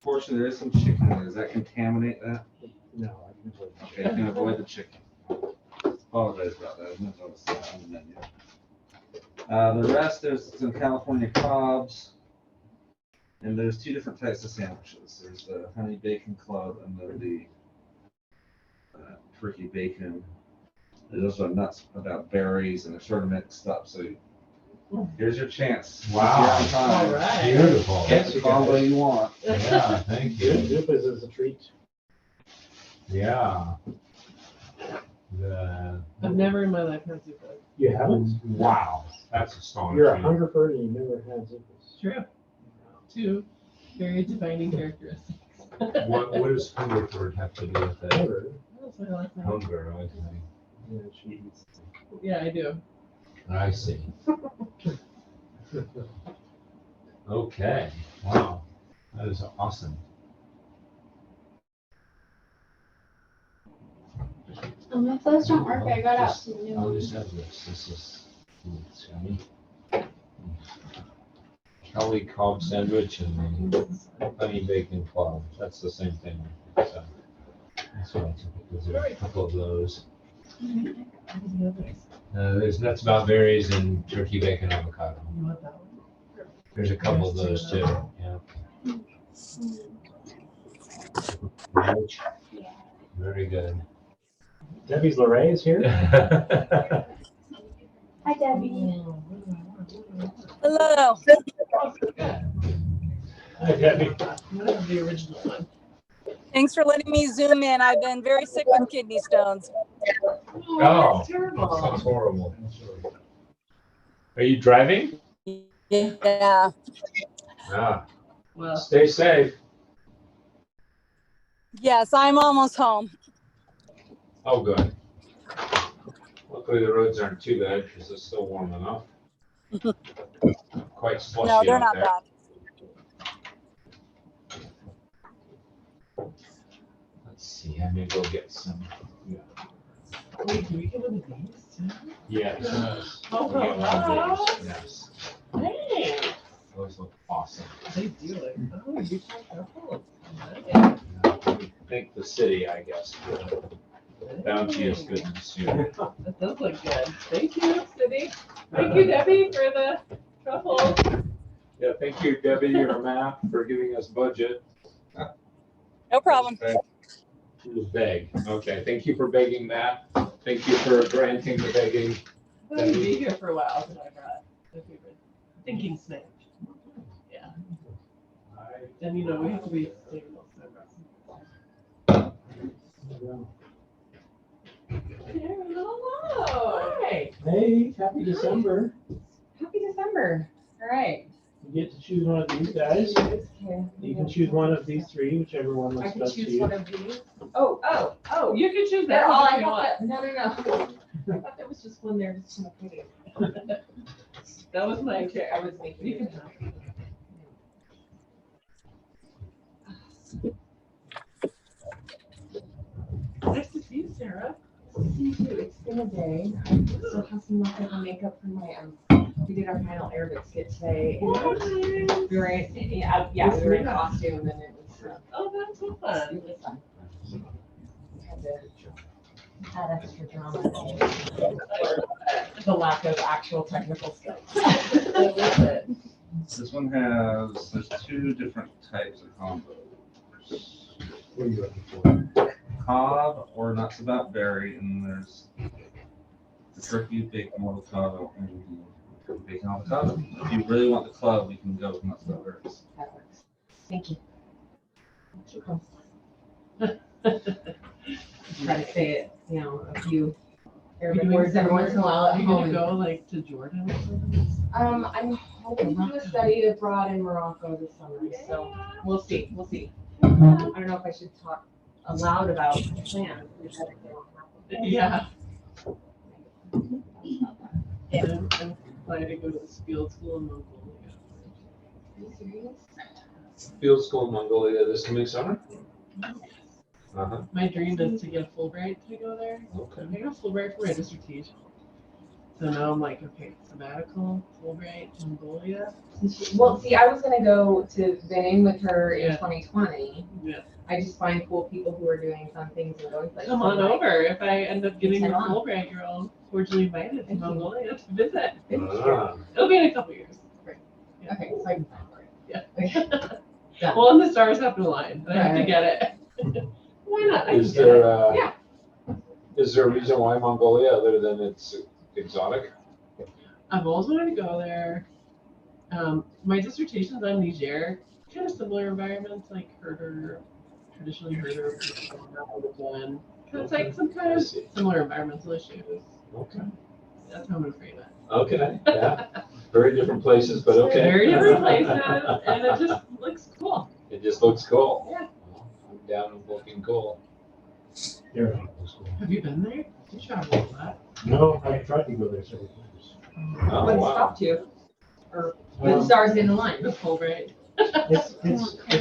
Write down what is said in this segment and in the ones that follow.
Unfortunately, there is some chicken there. Does that contaminate that? No, I can avoid that. Okay, you can avoid the chicken. Apologize about that. I didn't notice that on the menu. The rest, there's some California Cobbs. And there's two different types of sandwiches. There's the honey bacon club and the turkey bacon. There's also nuts about berries, and they're sort of mixed up. So here's your chance. Wow. All right. Beautiful. Get the combo you want. Yeah, thank you. Soup is a treat. Yeah. I've never in my life had zuppa. You haven't? Wow, that's astonishing. You're a hunger bird and you never had zupas. True. Two very defining characteristics. What does Hungerford have to do with it? Hunger. That's my last name. Hunger, I see. Yeah, she eats. Yeah, I do. I see. Okay, wow, that is awesome. My clothes don't work. I got out some new I'll ones. just have this. This is Sammy. Kelly Cobb sandwich and the honey bacon club. That's the same thing. So that's what I took. There's a couple of those. There's nuts about berries and turkey bacon avocado. You want that one? There's a couple of those too. Yeah. Right. Very good. Debbie's Lorraine is here. Hi, Debbie. Hello. Hi, Debbie. Whatever the original one. Thanks for letting me zoom in. I've been very sick with kidney stones. Oh, That's terrible. that sounds horrible. Are you driving? Yeah. Ah, Well, stay safe. Yes, I'm almost home. Oh, good. Luckily, the roads aren't too bad because it's still warm enough. Quite slushy No, they're out not there. bad. Let's see. I may go get some. Yeah. wait, do we get one of these too? Yes. Oh, We'll get one of wow. these. Yes. Hey, Those look awesome. they do like, oh, you can couple. Yeah, we thank the city, I guess, for the bounteous goodness here. That does look good. Thank you, City. Thank you, Debbie, for the truffle. Yeah, thank you, Debbie, your map, for giving us budget. No problem. Okay. To beg. Okay, thank you for begging that. Thank you for granting the begging. I'm going to be here for a while, so I brought my favorite thinking snatch. Yeah. And you know, we have to be stable, so I brought some. Hello. Hi. Hey, happy December. Happy December. All right. You get to choose one of these guys. Okay. You can choose one of these three, whichever one I looks can best to choose you. one of these. Oh, you can choose They're that all, one I if you thought want. that, no. I thought there was just one there just kind of pretty. That was my Okay, chair. I was making You it. can have it. Nice to see you, Sarah. See you too. It's been a day. Still have some leftover makeup from my we did our final aerobics skit today. And we were in, we were in costume and it was Oh, that's so it fun. was fun. Had extra drama. The lack of actual technical skills. I love it. This one has, there's two different types of combos. What are you looking for? Cobb or nuts about berry, and there's the turkey bacon avocado and the turkey bacon avocado. If you really want the club, we can go with nuts about berries. That works. Thank you. Try to say it, you know, a few Arabic words every once in a while at Are you gonna home. go like to Jordan or something? I'm hoping to do a study abroad in Morocco this summer, so we'll see, we'll see. I don't know if I should talk aloud about plans. Because they won't happen. Yeah. I'm planning to go to this field school in Mongolia. Are you serious? Field school in Mongolia this coming summer? My dream is to get a Fulbright to go there. Okay. I got a Fulbright for my dissertation. So now I'm like, okay, sabbatical, Fulbright, Mongolia. Well, see, I was gonna go to Benin with her in Yeah. 2020. Yeah. I just find cool people who are doing fun things and going places. Come on I'm like, over. If I end up getting the Come on. Fulbright, you're all cordially invited to Thank you. Mongolia to visit. Thank you. Ah, It'll be in a couple years. Great. Yeah. Okay, so I can plan for it. Yeah. Okay. Done. Well, and the stars have to align. I have to Right. get it. Why not? I Is can get there, it. Yeah. is there a reason why Mongolia other than it's exotic? I've always wanted to go there. My dissertation's on Niger, kind of similar environments like herder, traditionally herder people, that would have been. It's like some kind I of see. similar environmental issues. Okay. That's how I'm gonna frame it. Okay, yeah. Very different places, but okay. Very different places, and it just looks cool. It just looks cool. Yeah. I'm down and looking cool. Here, this one. Have you been there? You travel a lot. No, I tried to go there several times. Oh, What wow. stopped you? Or when the Um, stars didn't align? The Fulbright. It's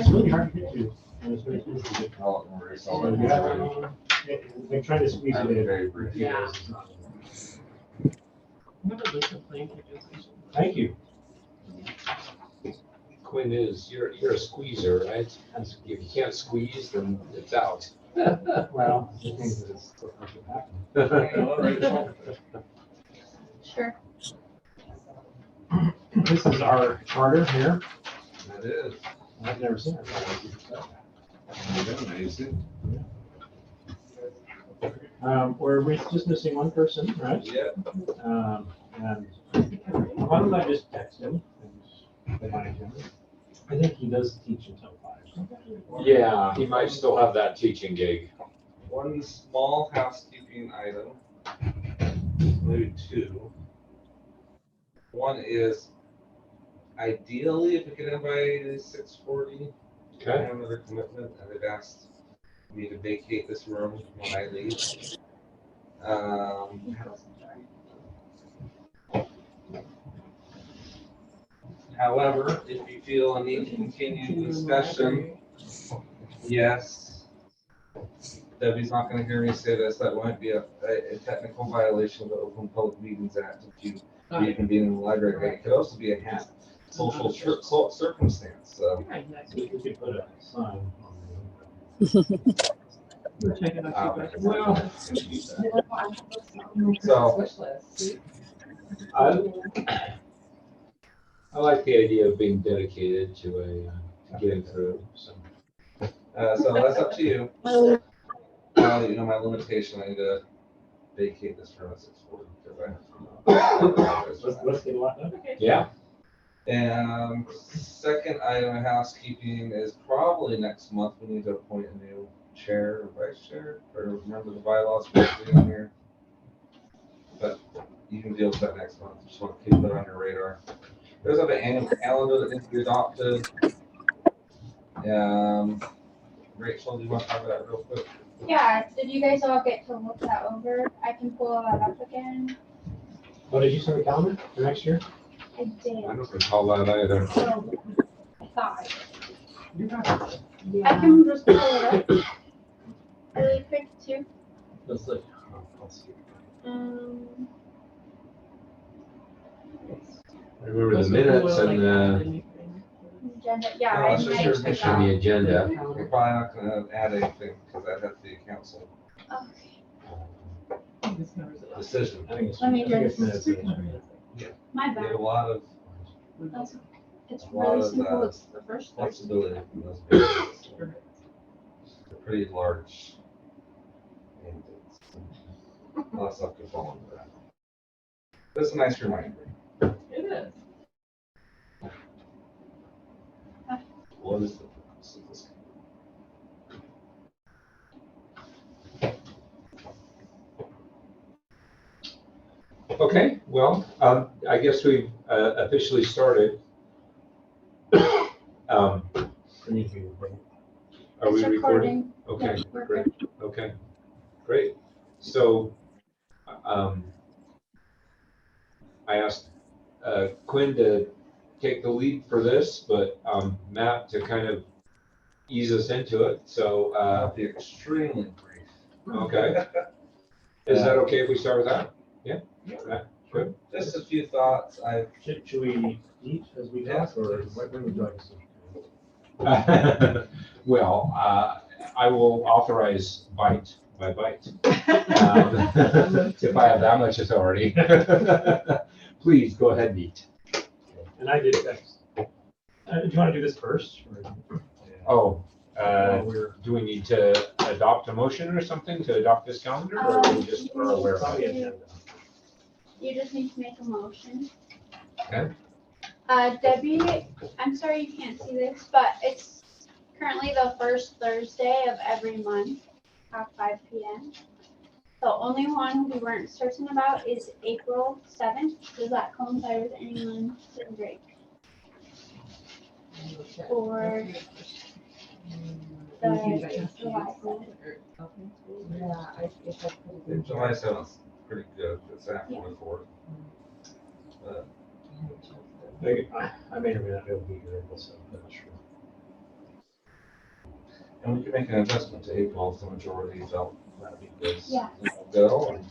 really hard to get to. And it's very easy to get to. I'll let Maurice, I'll So let you you have know. they're trying to squeeze it I'm in. very brief. Yeah. I haven't looked at plane tickets. Thank you. Quinn is, you're a squeezer, right? If you can't squeeze, then it's out. Well, the thing is, it's so hard to happen. Sure. This is our charter here. That is. I've never seen it. Amazing. We're just missing one person, right? Yep. And why don't I just text him and remind him? I think he does teach until 5. Yeah, he might still have that teaching gig. One small housekeeping item, maybe two. One is ideally if we could end by 6:40. I Okay. have another commitment and they've asked me to vacate this room when I leave. However, if you feel a need to continue discussion, yes. Debbie's not gonna hear me say this, that might be a technical violation of the Open Public Meetings Act if you reconvene in the library, but it could also be a social circumstance, so. Yeah, So exactly. we could put a sign on We're checking out I'll your make a well, motion to do that. So- Wish list. I like the idea of being dedicated to getting through, so. So that's up to you. You know, my limitation, I need to vacate this room at 6:40 because Let's get a lot done. okay. Yeah, And second item of housekeeping is probably next month, we need to appoint a new chair or vice chair, or remember the bylaws for on here. But you can deal with that next month, just want to keep that on your radar. There's an annual calendar that needs to be adopted. Rachel, do you want to talk about that real quick? Yeah, did you guys all get to look that over? I can pull that up again. Oh, did you send the calendar for next year? I did. I don't recall that either. So, I thought. I Yeah. can just pull it up really quick too. Let's look. I'll see. I remember the minutes and Agenda, yeah, No, I it's just might your check picture on out. the agenda. We're probably not gonna add anything because that has to be a council Okay, decision. I think it's. Let me I think just- it's minutes. my We have bad. a lot of It's a lot really of, simple, it's the first Thursday. flexibility from those meetings. They're pretty large mandates. A lot of stuff could fall into that. That's a nice reminder. It is. What is the purpose of this? Okay, well, I guess we've officially started. Are we It's recording? Okay, Yeah, we're great. good. Okay, great. So, I asked Quinn to take the lead for this, but Matt to kind of ease us into it. So, I'll be extremely brief. okay. Is that okay if we start with that? Yeah? quick. Just a few thoughts. Should we eat as we Yes, talk, or please. what would you like us to? Well, I will authorize bite by bite. If I have that much authority. Please go ahead and eat. And I did text. Do you want to do this first? Or? Oh, We're do we need to adopt a motion or something to adopt this calendar, or are we just are aware on of the it? agenda. You just need to make a motion. Okay. Debbie, I'm sorry you can't see this, but it's currently the first Thursday of every month at 5 p.m. The only one we weren't certain about is April 7th. Does that coincide with anyone's spring break? Or the July 7th? Yeah, if I could. July 7th, pretty good. It's after the 4th. But I may or may not be able to be here April 7th, I'm not sure. and we can make an adjustment to April if the majority felt that'd be good. Yeah. Go and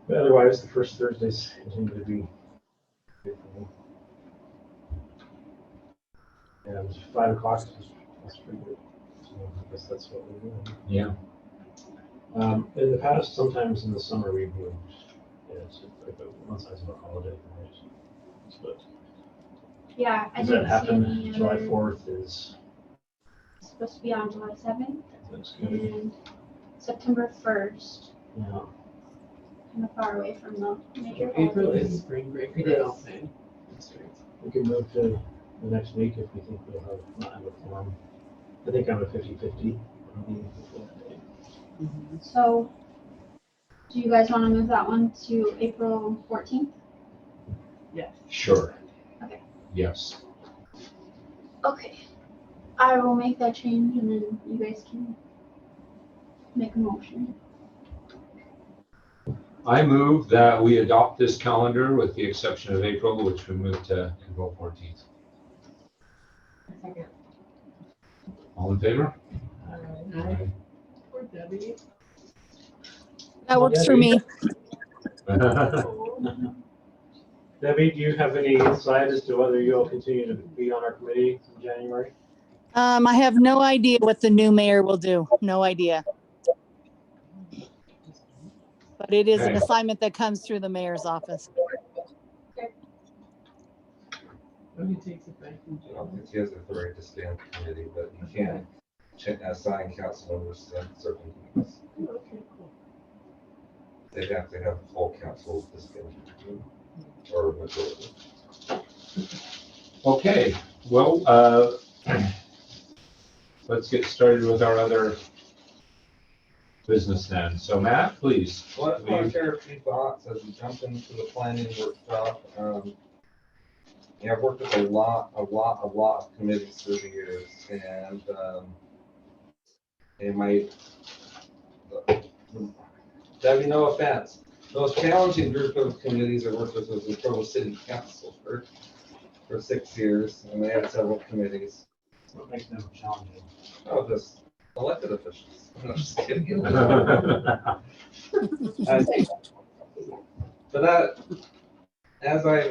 But otherwise, the first Thursdays continue to be good for me. And 5 o'clock, that's pretty good. So I guess that's what we're doing. Yeah. In the past, sometimes in the summer, we've moved. Yeah, so like one size of a holiday. Right? But Yeah, I does that didn't see happen? any July other. 4th is. It's supposed to be on July 7th That's good. and September 1st. Yeah. Kind of far away from the major April holidays. is spring break. It for is. Alpine. That's right. We could move to the next week if we think we'll not have a forum. I think I'm a 50-50. So, do you guys want to move that one to April 14th? Yes. Sure. Okay. Yes. Okay. I will make that change and then you guys can make a motion. I move that we adopt this calendar with the exception of April, which we moved to April 14th. Second. All in favor? Aye. Poor Debbie. That works for me. Debbie, do you have any insight as to whether you'll continue to be on our committee in January? I have no idea what the new mayor will do. No idea. But it is an Okay. assignment that comes through the mayor's office. He takes it back from I don't think he has authority to stay on the committee, but he can assign council members to certain committees. Okay, cool. They'd have to have a full council to stay or majority. Okay, well, let's get started with our other business then. So Matt, please. Well, I want to share a few thoughts as we jump into the planning workshop. Yeah, I've worked with a lot of committees through the years, and Debbie, no offense, most challenging group of committees I worked with was the Provo City Council for 6 years, and they had several committees. What makes them challenging? Oh, just elected officials. I'm just kidding. But that, as I've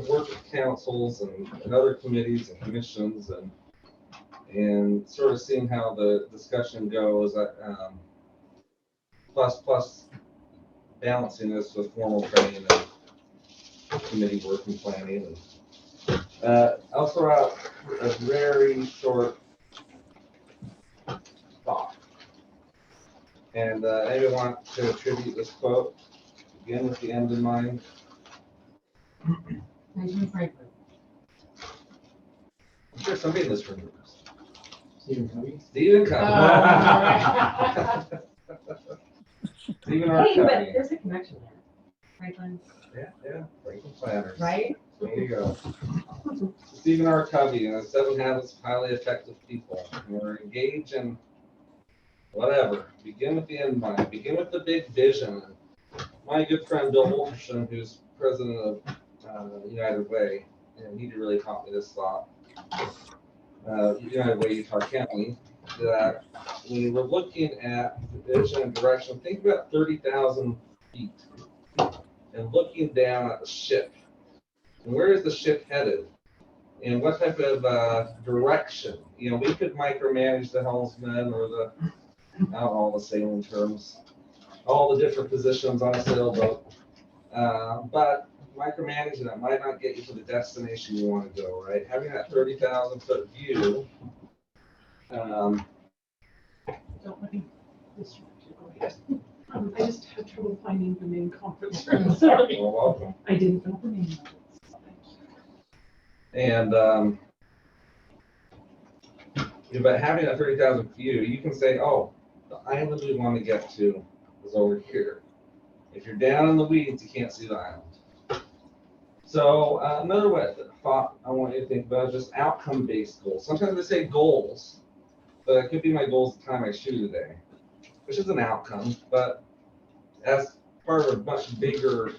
worked with councils and other committees and commissions and sort of seeing how the discussion goes, plus balancing this with formal training and committee work and planning. And I'll throw out a very short thought. And anyone want to attribute this quote, again with the end in mind? Benjamin Franklin. I'm sure somebody in this room knows. Stephen Covey? Stephen Covey. Stephen R. Hey, but Covey. there's a connection there. Franklin, Yeah, Franklin Planners. right? There you go. Stephen R. Covey and the 7 Habits of Highly Effective People. We're engaged in whatever. Begin with the end in mind. Begin with the big vision. My good friend Bill Wolferson, who's president of United Way, and he really taught me this thought. United Way, Utah County, that when you were looking at vision and direction, think about 30,000 feet and looking down at the ship. And where is the ship headed? And what type of direction? You know, we could micromanage the helmsman or the, not all the sailing terms, all the different positions on a sailboat. But micromanaging that might not get you to the destination you want to go, right? Having that 30,000 foot view. Don't let me distract you. Go ahead. I just had trouble finding the main conference room. Sorry. Well, welcome. I didn't know the name of it. And but having that 30,000 view, you can say, oh, the island we want to get to is over here. If you're down in the weeds, you can't see the island. So another thought I want you to think about is just outcome-based goals. Sometimes they say goals, but it could be my goals the time I shoot today, which is an outcome, but as part of a much bigger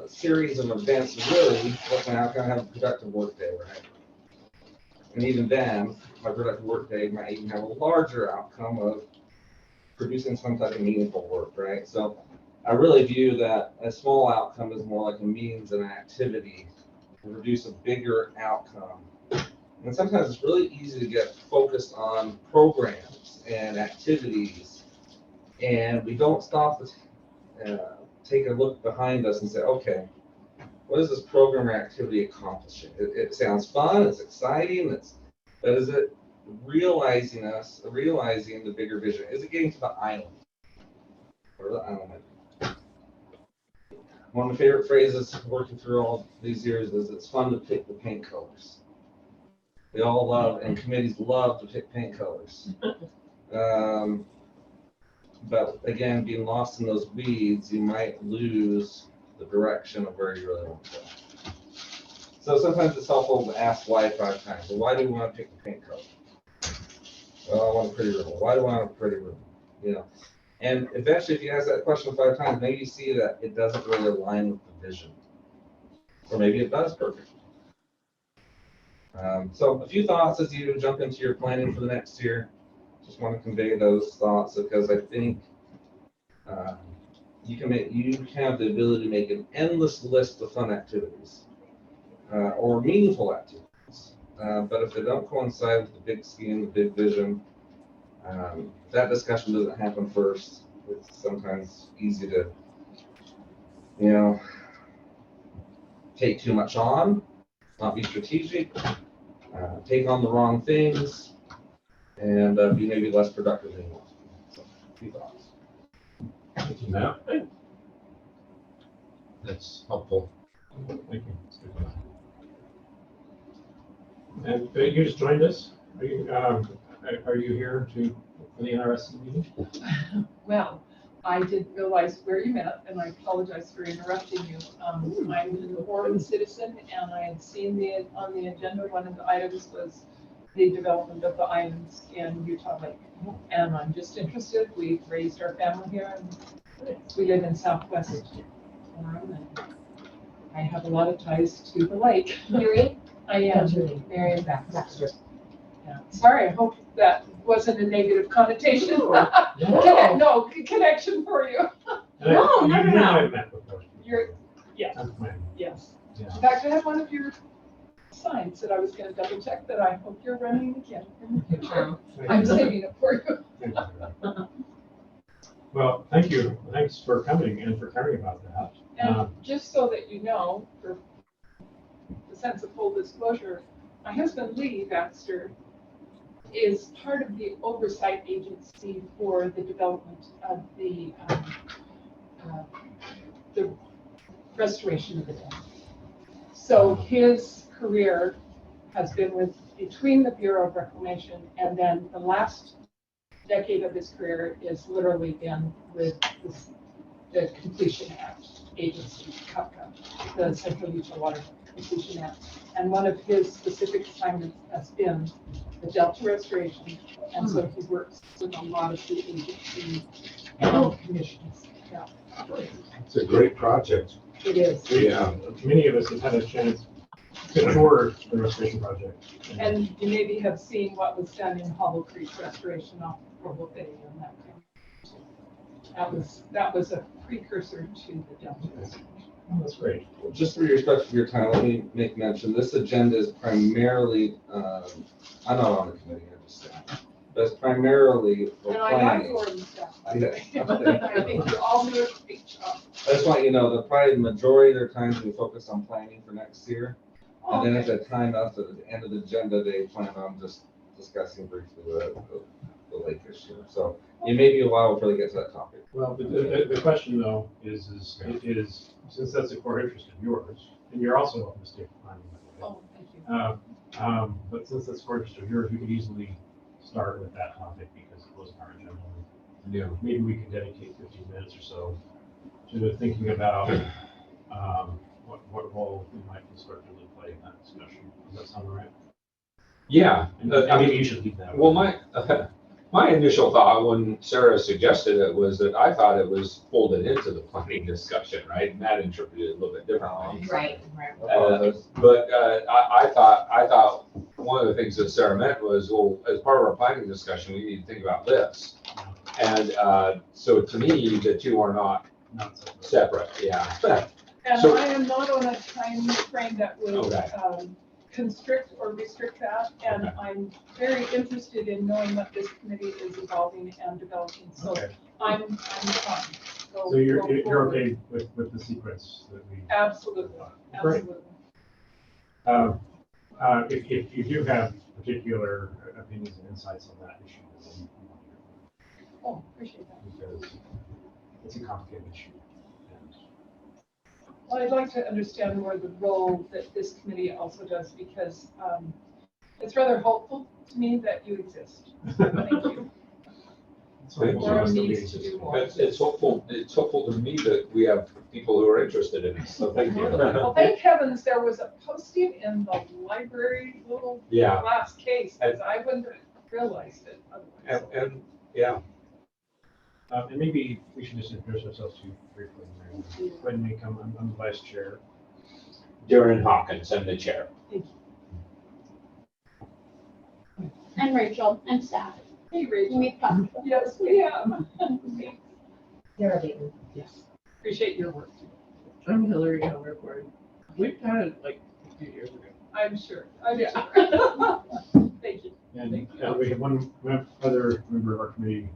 series of events, really, what's my outcome? Have a productive work day, right? And even then, my productive work day might even have a larger outcome of producing some type of meaningful work, right? So I really view that a small outcome is more like a means and activity to produce a bigger outcome. And sometimes it's really easy to get focused on programs and activities, and we don't stop to take a look behind us and say, okay, what is this program or activity accomplishing? It sounds fun, it's exciting, but is it realizing the bigger vision? Is it getting to the island? Or the island? One of my favorite phrases working through all these years is it's fun to pick the paint colors. We all love, and committees love to pick paint colors. But again, being lost in those weeds, you might lose the direction of where you really want to go. So sometimes it's helpful to ask why 5 times. Well, why do we want to pick the paint color? Well, I want a pretty room. Why do I want a pretty room? You know, and eventually, if you ask that question 5 times, maybe you see that it doesn't really align with the vision, or maybe it does perfectly. So a few thoughts as you jump into your planning for the next year. Just want to convey those thoughts because I think you have the ability to make an endless list of fun activities or meaningful activities. But if they don't coincide with the big scheme, the big vision, that discussion doesn't happen first. It's sometimes easy to, you know, take too much on, not be strategic, take on the wrong things, and be maybe less productive than you want. So, a few thoughts. Thank you, Matt. That's helpful. Thank you. And you just joined us? Are you here for the NRSC meeting? Well, I didn't realize where you met, and I apologize for interrupting you. I'm a foreign citizen, and I had seen on the agenda, one of the items was the development of the islands in Utah Lake. And I'm just interested. We've raised our family here, and we live in Southwest Orem, and I have a lot of ties to the lake. Mary? I am Marion Baxter. Yeah. Sorry, I hope that wasn't a negative connotation. No, connection for you. No. You and I have met before. Yes. I'm fine. Yes. Yeah. In fact, I have one of your signs that I was going to double check that I hope you're running again in the future. I'm saving it for you. Thank you. Well, thank you. Thanks for coming and for caring about that. And just so that you know, for the sense of full disclosure, my husband Lee Baxter is part of the oversight agency for the development of the restoration of the dam. So his career has been between the Bureau of Reclamation, and then the last decade of his career is literally been with the Completion Act agency, CUPCA, the Central Utah Water Completion Act. And one of his specific assignments has been the Delta restoration, and so he works with a lot of the agency and commissions. Yeah. It's a great project. It is. Yeah. Many of us have had a chance tour the restoration project. And you maybe have seen what was done in Hollow Creek Restoration off Provo Bay and that kind of thing. That was a precursor to the Delta. Oh, that's great. Just for respect for your time, let me make mention, this agenda is primarily, I'm not on the committee, I'm just saying. But it's primarily for And I like planning. your stuff, by the way. Yeah, okay. I think you all do a great job. I just want you to know that probably the majority of their time we focus on planning for next year. And then at Okay. the time, after the end of the agenda, they plan on just discussing briefly the lake issue. So it may be a while before they get to that topic. Well, the question though is since that's a core interest of yours, and you're also on the state planning. Oh, thank you. But since that's a core interest of yours, we could easily start with that topic because it was our agenda. Yeah. Maybe we can dedicate 15 minutes or so to thinking about what role we might constructively play in that discussion. Does that sound all right? Yeah. And I mean, maybe you should lead that. well, my initial thought when Sarah suggested it was that I thought it was folded into the planning discussion, right? Matt interpreted it a little bit differently. Right. But I thought one of the things that Sarah meant was, well, as part of our planning discussion, we need to think about this. And so to me, the two are not separate, yeah. And So- I am not on a time frame that would Okay. constrict or restrict that. And Okay. I'm very interested in knowing what this committee is evolving and developing. So Okay. I'm fine. So you're go forward. okay with the sequence that we. Absolutely, Great. absolutely. If you do have particular opinions and insights on that issue, then we want to hear Oh, appreciate that. because it's a complicated issue. And Well, I'd like to understand more the role that this committee also does because it's rather hopeful to me that you exist. Thank you. it's almost Laura the rest of the needs to meetings. do more. It's hopeful to me that we have people who are interested in it, so thank you. Well, thank heavens there was a posting in the library little Yeah, glass case because I wouldn't have realized it otherwise. and, yeah, And maybe we should just introduce ourselves to you briefly. Mary. Go ahead and make, I'm the vice chair. Darren Hawkins, I'm the chair. Thank you. And Rachel and staff. Hey, Rachel. We've talked. Yes, we have. Sarah Dayton. Yes. Appreciate your work. I'm Hillary Helmerford. We've had it like a few years ago. I'm sure. I'm Yeah. sure. Thank you. And Thank you. we have one other member of our committee,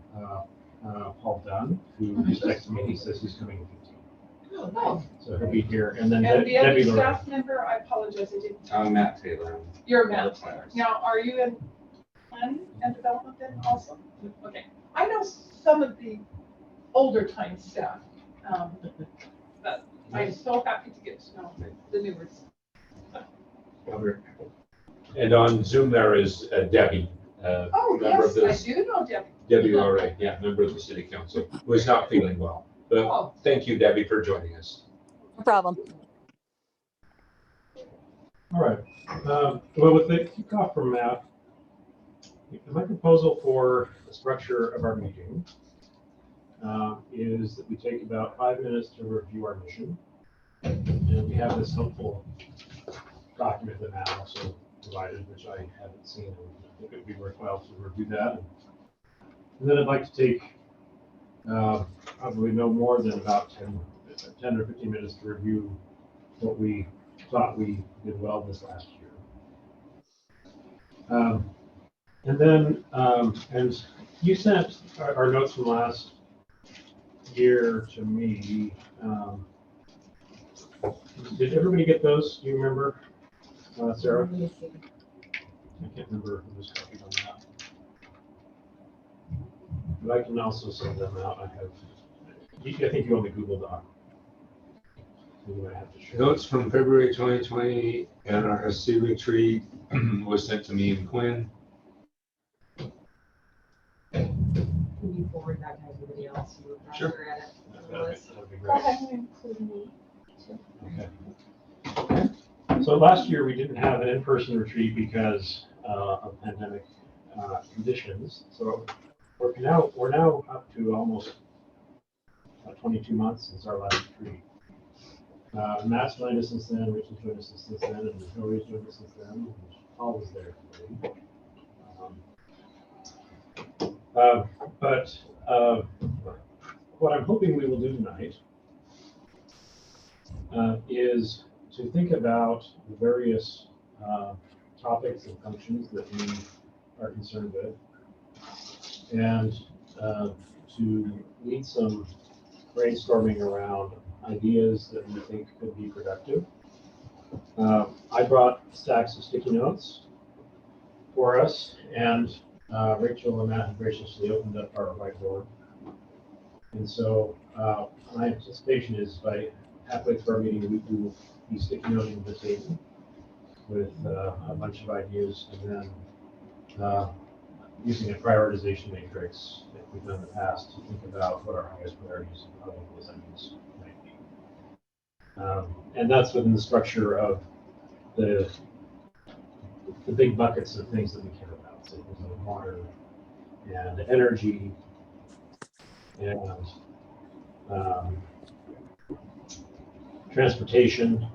Paul Dunn, who is next to me. He says he's coming in 15. Oh, So he'll be here. And then and the other Debbie Lorraine. staff member, I apologize, I didn't. I'm Matt Taylor. You're One of Matt. the planners. Now, are you in planning and development then also? Okay. I know some of the older time staff, but I'm so happy to get to know the newers. And on Zoom there is Debbie, Oh, member of yes, the, I do know Debbie. Debbie Lorraine, yeah, member of the city council, who is not feeling well. But Oh, thank you, Debbie, for joining us. No problem. All right. Well, with the kickoff from Matt, my proposal for the structure of our meeting is that we take about 5 minutes to review our mission. And we have this helpful document that Matt also provided, which I haven't seen, and I think it would be worthwhile to review that. And then I'd like to take probably no more than about 10 or 15 minutes to review what we thought we did well this last year. And then, and you sent our notes from last year to me. Did everybody get those? Do you remember, Sarah? Let me see. I can't remember who was copied on that. But I can also send them out. I think you own the Google Doc. You might have to share. Notes from February 2020 and our SC retreat was sent to me and Quinn. Can you forward that to everybody else who would Sure. rather edit the list? That'd be Go great. ahead and include me. Okay. So last year we didn't have an in-person retreat because of pandemic conditions. So we're now up to almost 22 months since our last retreat. Matt's joined us since then, Rachel's joined us since then, and Victoria's joined us since then. And Paul was there. But what I'm hoping we will do tonight is to think about the various topics and functions that we are concerned with, and to lead some brainstorming around ideas that we think could be productive. I brought stacks of sticky notes for us, and Rachel and Matt have graciously opened up our whiteboard. And so my anticipation is by halfway through our meeting, we will be sticky noting the table with a bunch of ideas, and then using a prioritization matrix that we've done in the past to think about what our highest priorities and how those ideas might be. And that's within the structure of the big buckets of things that we care about. So things like water and energy and transportation,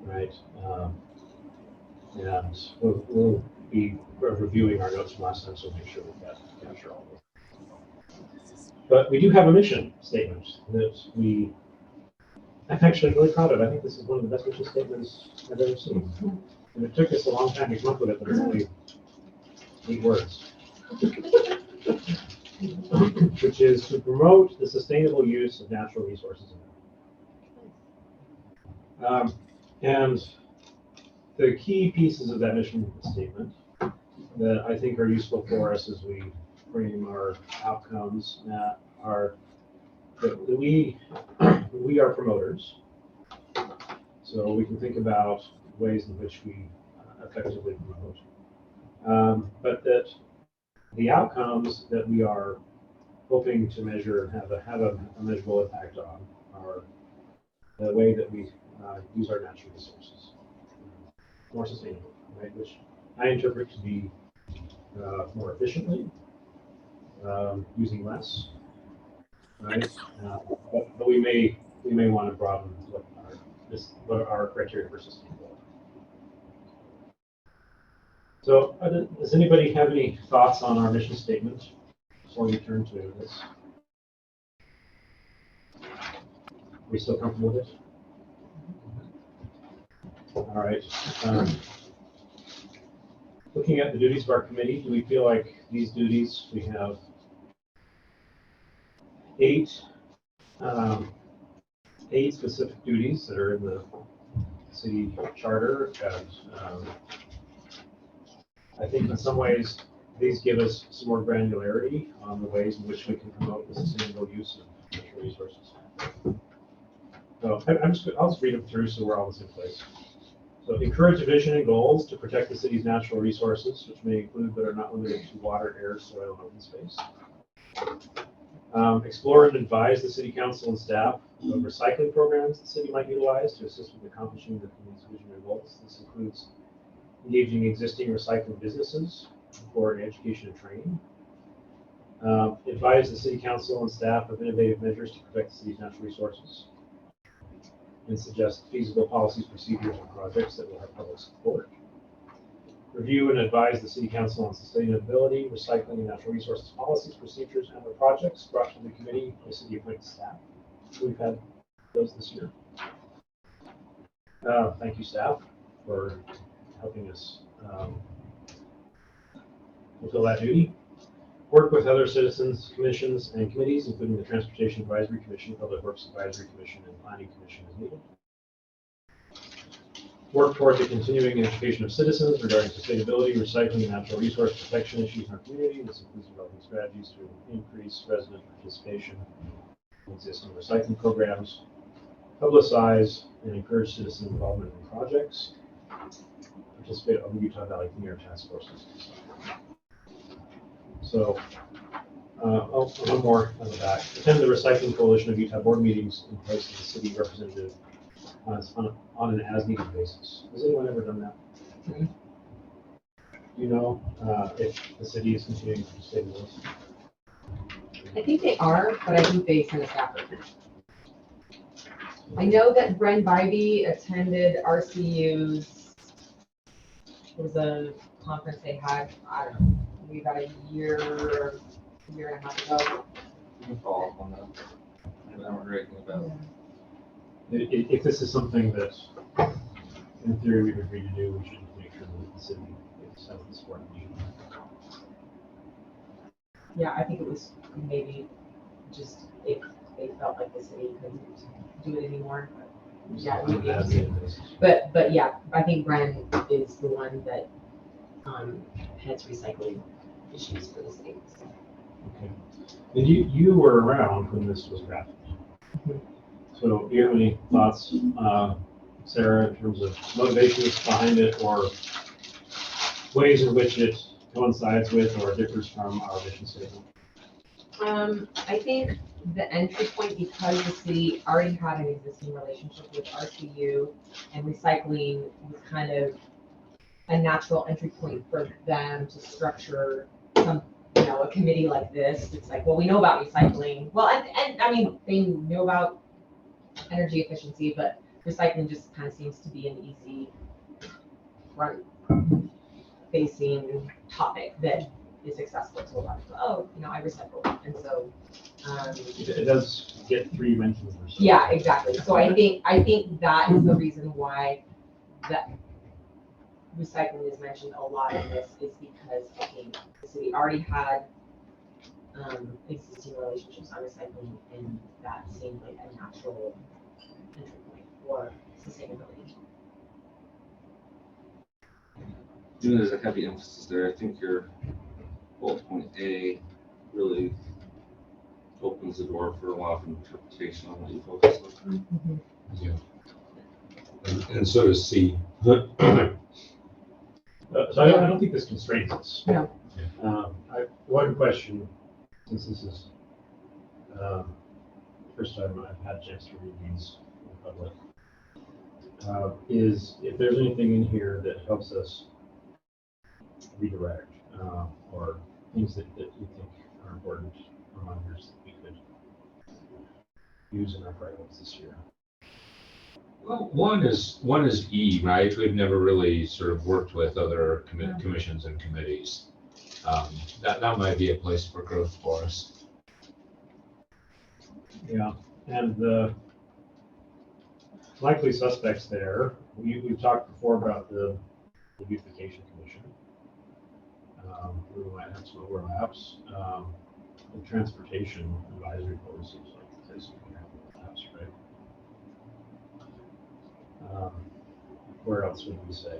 right? And we'll be reviewing our notes from last time, so make sure we capture all of them. But we do have a mission statement that I'm actually really proud of. I think this is one of the best mission statements I've ever seen. And it took us a long time to come up with it, but it's only 8 words. Which is to promote the sustainable use of natural resources. And the key pieces of that mission statement that I think are useful for us as we frame our outcomes are that we are promoters. So we can think about ways in which we effectively promote. But that the outcomes that we are hoping to measure and have a measurable impact on are the way that we use our natural resources more sustainably, right? Which I interpret to be more efficiently, using less, right? But we may want to broaden what our criteria for sustainability. So, does anybody have any thoughts on our mission statement before we turn to this? Are we still comfortable with it? All right. Looking at the duties of our committee, do we feel like these duties, we have 8 specific duties that are in the city charter, and I think in some ways these give us some more granularity on the ways in which we can promote the sustainable use of natural resources. So I'll just read them through so we're all in the same place. So encourage a vision and goals to protect the city's natural resources, which may include but are not limited to water, air, soil, and open space. Explore and advise the city council and staff of recycling programs the city might utilize to assist with accomplishing the committee's vision and goals. This includes engaging existing recycling businesses for education and training. Advise the city council and staff of innovative measures to protect the city's natural resources, and suggest feasible policies, procedures, and projects that will have public support. Review and advise the city council on sustainability, recycling, and natural resources policies, procedures, and other projects brought to the committee by city appointed staff. So we've had those this year. Thank you, staff, for helping us fulfill that duty. Work with other citizens, commissions, and committees, including the Transportation Advisory Commission, Public Works Advisory Commission, and Planning Commission as needed. Work toward the continuing education of citizens regarding sustainability, recycling, and natural resource protection issues in our community. This includes developing strategies to increase resident participation in existing recycling programs, publicize and encourage citizen involvement in projects, participate on the Utah Valley Clean Air Task Forces. So, one more on the back. Attend the Recycling Coalition of Utah board meetings in place of the city representative on an as-needed basis. Has anyone ever done that? Do you know if the city is continuing to participate in those? I think they are, but I think they send a staff report. I know that Bren Bybee attended RCU's, it was a conference they had, I don't know, maybe about a year and a half ago. You can follow up on that. I haven't heard anything about it. If this is something that, in theory, we've agreed to do, we should make sure that the city is having the support we need. Yeah, I think it was maybe just if they felt like the city couldn't do it anymore. Yeah, maybe it was- but yeah, I think Bren is the one that heads recycling issues for the state. Okay. And you were around when this was drafted. So do you have any thoughts, Sarah, in terms of motivations behind it or ways in which it coincides with or differs from our mission statement? I think the entry point, because the city already had an existing relationship with RCU and recycling was kind of a natural entry point for them to structure some, a committee like this. It's like, well, we know about recycling. Well, and I mean, they know about energy efficiency, but recycling just kind of seems to be an easy front facing topic that is accessible to a lot of people. Oh, I recycle. And so It does get 3 mentions or so. yeah, exactly. So I think that is the reason why that recycling is mentioned a lot in this, is because the city already had existing relationships on recycling, and that seemed like a natural entry point for sustainability. Even there's a heavy emphasis there, I think your bullet point A really opens the door for a lot of interpretation on what you focus on. Yeah. And so does C. So I don't think this constrains us. No. One question, since this is first time I've had a chance to read these in public, is if there's anything in here that helps us redirect or things that you think are important reminders that we could use in our priorities this year. Well, one is E, right? We've never really sort of worked with other commissions and committees. That might be a place for growth for us. Yeah, and the likely suspects there, we've talked before about the beautification commission. We might have some overlaps. The transportation advisory board seems like the place we can have overlaps, right? Where else would we say?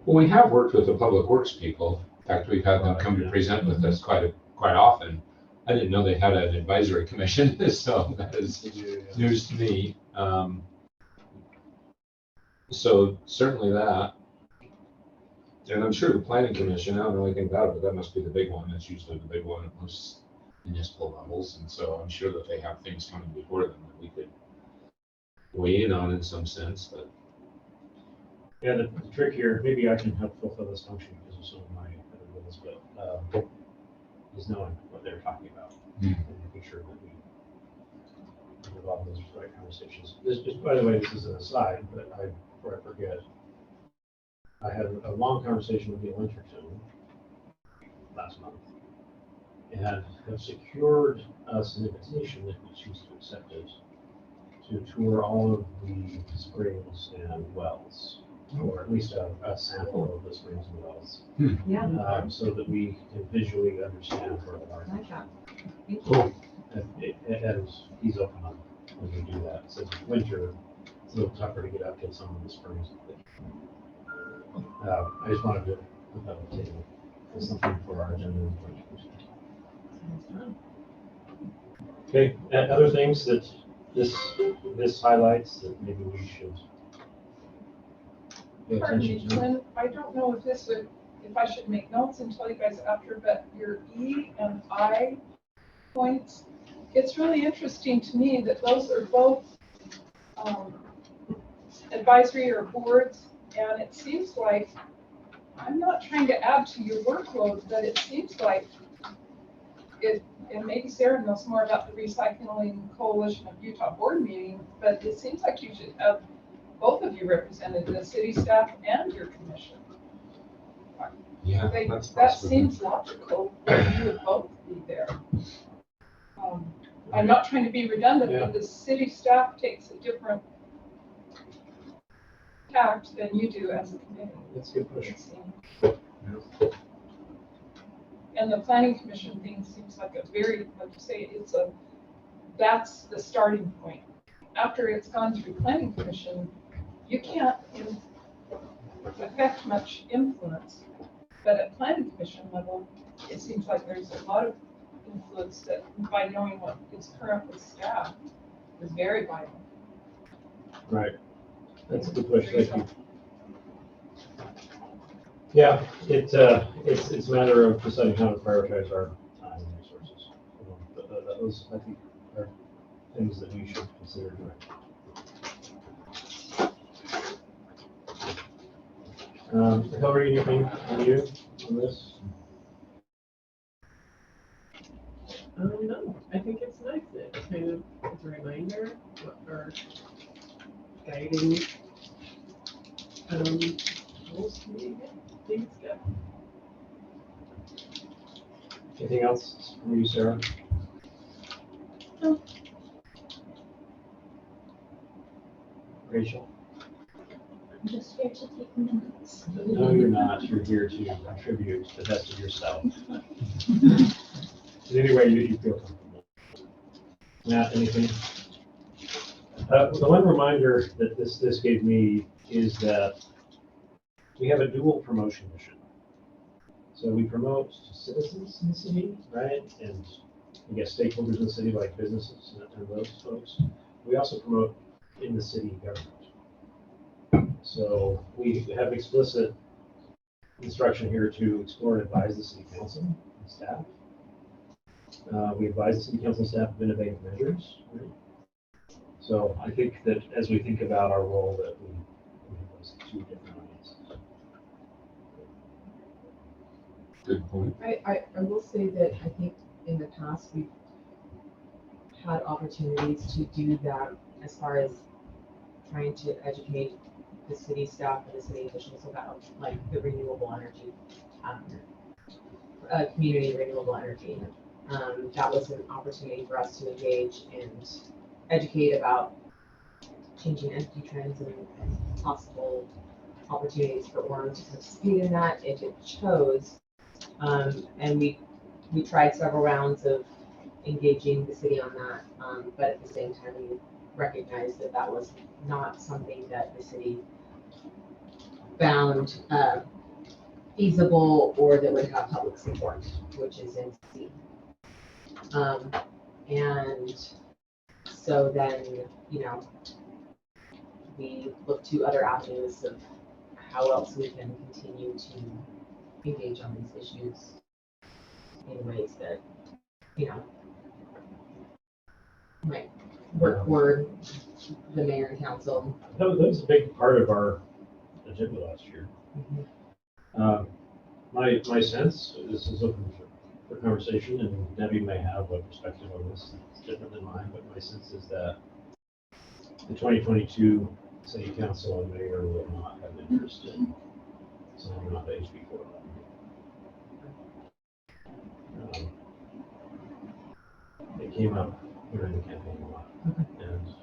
Well, we have worked with the public works people. In fact, we've had them come to present with us quite often. I didn't know they had an advisory commission, so that is news to me. So certainly that. And I'm sure the planning commission, I don't know anything about it, but that must be the big one. It's usually the big one at most municipal levels. And so I'm sure that they have things coming before them that we could weigh in on in some sense. But yeah, the trick here, maybe I can help fulfill this function because of some of my other roles, but is knowing what they're talking about and making sure that we have all those right conversations. Just by the way, this is an aside, but before I forget, I had a long conversation with Neil Winterton last month and have secured us an invitation, if we choose to accept it, to tour all of the springs and wells, or at least a sample of the springs and wells, Yeah. so that we can visually understand where they are. I like that. Thank you. cool. And he's open on when we do that. So winter, it's a little tougher to get out to some of the springs. I just wanted to put that on the table as something for our agenda. Okay, and other things that this highlights that maybe we should pay Pardon me, attention to. Glenn, I don't know if I should make notes and tell you guys after, but your E and I points, it's really interesting to me that those are both advisory or boards, and it seems like, I'm not trying to add to your workload, but it seems like and maybe Sarah knows more about the Recycling Coalition of Utah board meeting, but it seems like you should have both of you represented, the city staff and your commission. Yeah, That seems logical, that you would both be there. I'm not trying to be redundant, but the city staff takes a different tact than you do as a committee. That's a good push. And the planning commission thing seems like a very, like you say, that's the starting point. After it's gone through planning commission, you can't affect much influence. But at planning commission level, it seems like there's a lot of influence that by knowing what is current with staff is very vital. Right. That's a good push. Thank you. Yeah, it's a matter of deciding how to prioritize our time and resources. But those, I think, are things that we should consider doing. Hillary, anything on you on this? No, I think it's nice. It's kind of, it's a reminder what our guiding rules can be. Things go. Anything else from you, Sarah? No. Rachel? I'm just here to take minutes. No, you're not. You're here to contribute to the best of yourself. In any way you feel comfortable. Matt, anything? The one reminder that this gave me is that we have a dual promotion mission. So we promote citizens in the city, right? And I guess stakeholders in the city like businesses and those folks. We also promote in the city government. So we have explicit instruction here to explore and advise the city council and staff. We advise the city council and staff of innovative measures. Right? So I think that as we think about our role, that we have those two different audiences. Good point. I will say that I think in the past we've had opportunities to do that as far as trying to educate the city staff and the city officials about like the renewable energy, community renewable energy. That was an opportunity for us to engage and educate about changing energy trends and possible opportunities for Orem to participate in that if it chose. And we tried several rounds of engaging the city on that, but at the same time we recognized that that was not something that the city found feasible or that would have public support, which is NC. And so then, we look to other avenues of how else we can continue to engage on these issues in ways that, might work for the mayor and council. That was a big part of our agenda last year. My sense, this is open for conversation, and Debbie may have a perspective on this that's different than mine, but my sense is that the 2022 city council and mayor will not have interest in signing off HB 4. It came up during the campaign a lot, and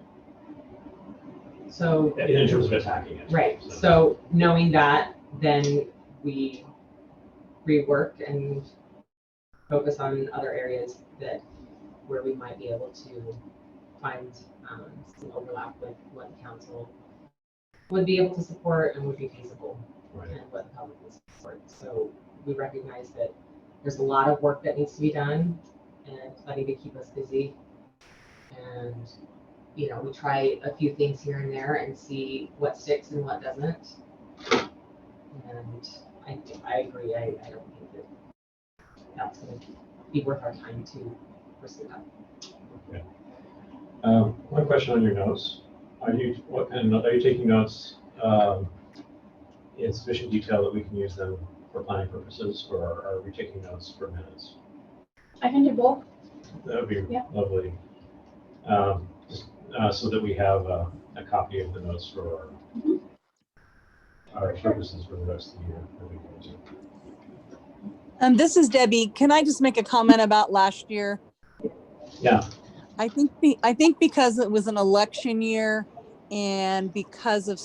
so in terms of attacking it. Right. So knowing that, then we rework and focus on other areas where we might be able to find some overlap with what the council would be able to support and would be feasible, Right. and what the public would support. So we recognize that there's a lot of work that needs to be done and plenty to keep us busy. And we try a few things here and there and see what sticks and what doesn't. And I agree. I don't think that that's going to be worth our time to pursue that. Okay. One question on your notes. Are you taking notes in sufficient detail that we can use them for planning purposes, or are we taking notes for minutes? I can do both. That would be Yeah. lovely. Just, so that we have a copy of the notes for our purposes for the rest of the year. That'd be great too. This is Debbie. Can I just make a comment about last year? Yeah. I think because it was an election year and because of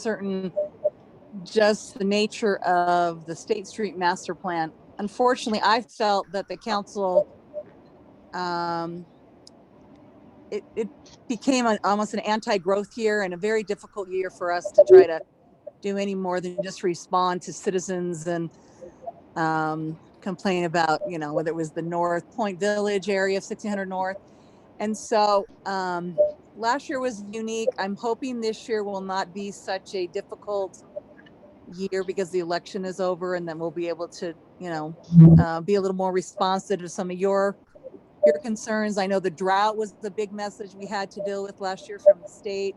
just the nature of the State Street Master Plan, unfortunately, I felt that the council, it became almost an anti-growth year and a very difficult year for us to try to do any more than just respond to citizens and complain about, whether it was the North Point Village area of 1600 North. And so last year was unique. I'm hoping this year will not be such a difficult year because the election is over, and then we'll be able to, be a little more responsive to some of your concerns. I know the drought was the big message we had to deal with last year from the state.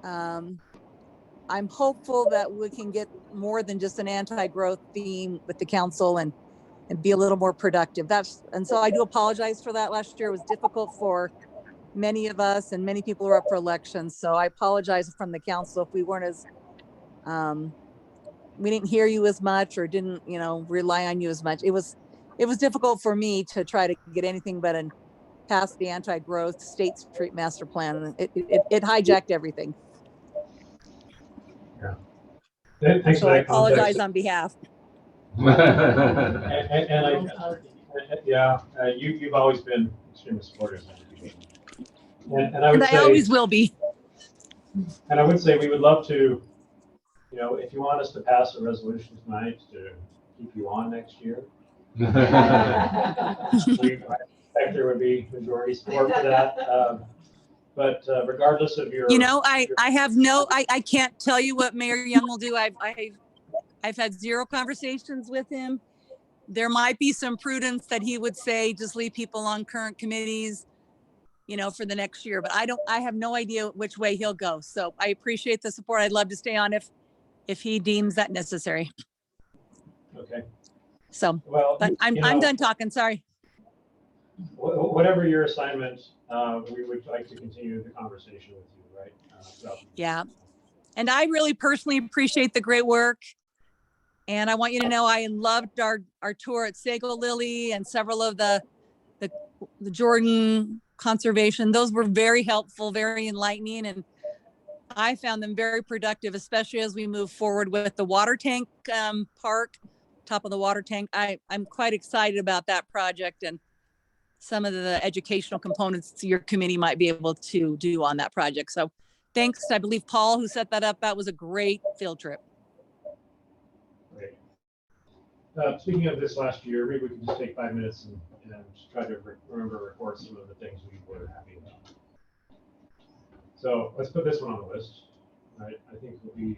I'm hopeful that we can get more than just an anti-growth theme with the council and be a little more productive. And so I do apologize for that. Last year was difficult for many of us, and many people were up for elections. So I apologize from the council if we weren't as, we didn't hear you as much or didn't, rely on you as much. It was difficult for me to try to get anything but past the anti-growth State Street Master Plan. It hijacked everything. Yeah. Thanks So for I that context. apologize on behalf. You've always been extremely supportive. And I would And I always will be. And I would say we would love to, if you want us to pass a resolution tonight to keep you on next year, I expect there would be majority support for that. But regardless of your, I can't tell you what Mayor Young will do. I've had zero conversations with him. There might be some prudence that he would say, just leave people on current committees, for the next year, but I have no idea which way he'll go. So I appreciate the support. I'd love to stay on if he deems that necessary. okay. So, well, but I'm done talking. Sorry. Whatever your assignment, we would like to continue the conversation with you, right? Yeah. And I really personally appreciate the great work. And I want you to know I loved our tour at Sago Lily and several of the Jordan conservation. Those were very helpful, very enlightening. And I found them very productive, especially as we move forward with the water tank park, top of the water tank. I'm quite excited about that project and some of the educational components your committee might be able to do on that project. So thanks. I believe Paul, who set that up, that was a great field trip. Great. Speaking of this last year, maybe we can just take 5 minutes and just try to remember to record some of the things we were happy about. So let's put this one on the list. Right? I think we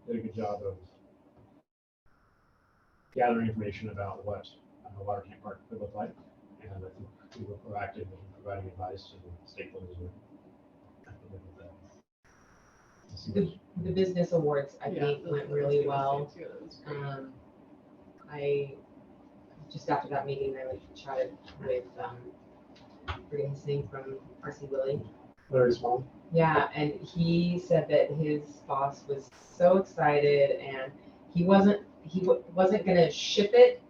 did a good job of gathering information about what a water tank park could look like. And I think we were proactive in providing advice to the stakeholders. The business awards, I think, went really well. I just after that meeting, I chatted with forgetting his name from RC Willie. Larry Small. Yeah, and he said that his boss was so excited, and he wasn't going to ship it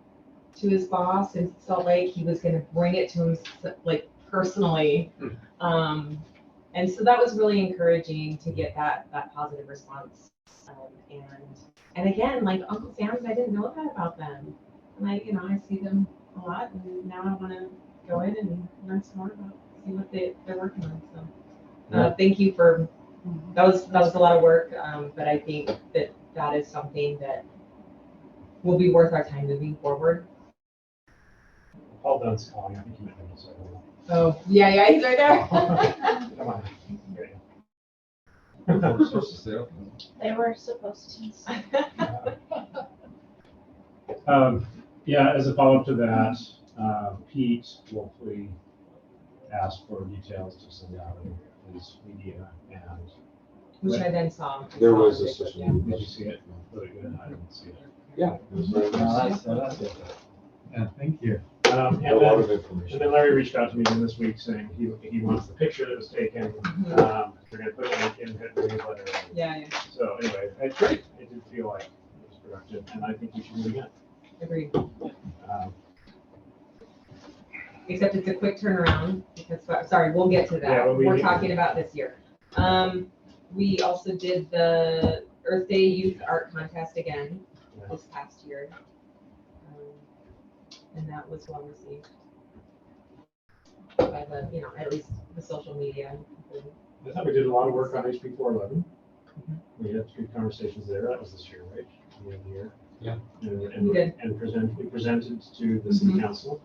to his boss in Salt Lake. He was going to bring it to him like personally. And so that was really encouraging to get that positive response. And again, like Uncle Sam's, I didn't know that about them. And I see them a lot, and now I want to go in and learn some more about, see what they're working on. So thank you for, that was a lot of work, but I think that is something that will be worth our time moving forward. Paul Dunn's calling. I think he meant to say. Oh, yeah, he's right there. Come on. They were supposed to. Yeah, as a follow-up to that, Pete will hopefully ask for details to send out in his media and. Which I then saw. There was a Did you see it? Really good. I didn't see it. Yeah. It was very nice. That's it. Yeah, thank you. And A lot then, of information. and then Larry reached out to me again this week saying he wants the picture that was taken. We're gonna put it in his newsletter. Yeah, yeah, So anyway, it's great. It did feel like it was productive, and I think we should do it again. agreed. Um, Except it's a quick turnaround, because, sorry, we'll get to Yeah, that. but we We're need- talking about this year. We also did the Earth Day Youth Art Contest again Yeah. this past year. And that was well received. By the, at least the social media. I thought we did a lot of work on HB 411. We had good conversations there. That was this year, right? The end of the year. Yeah. And We did. we presented to the city council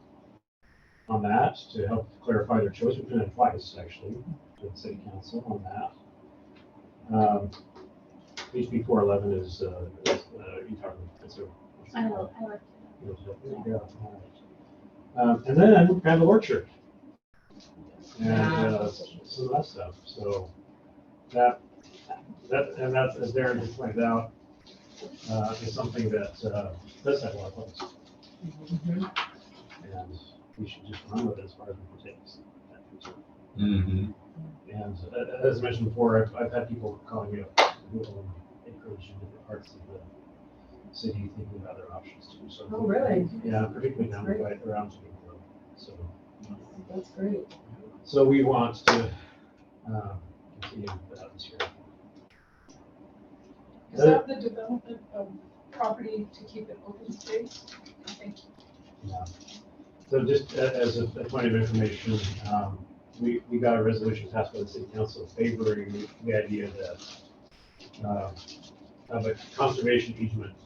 on that to help clarify their choice. We presented twice, actually, to the city council on that. HB 411 is you talking, it's a. I worked. Yeah. And then Crandall Orchard. And some of that stuff. So that that's, as Darren has pointed out, is something that does have a lot of focus. And we should just run with it as far as we can take that. Mm-hmm. And as I mentioned before, I've had people calling me up who encourage in different parts of the city thinking about their options too. So Oh, really? yeah, particularly down Great. right around Chicago Road. So That's great. so we want to continue that this year. Is that the development of property to keep it open space? Thank you. Yeah. So just as a point of information, we got a resolution passed by the city council favoring the idea that of a conservation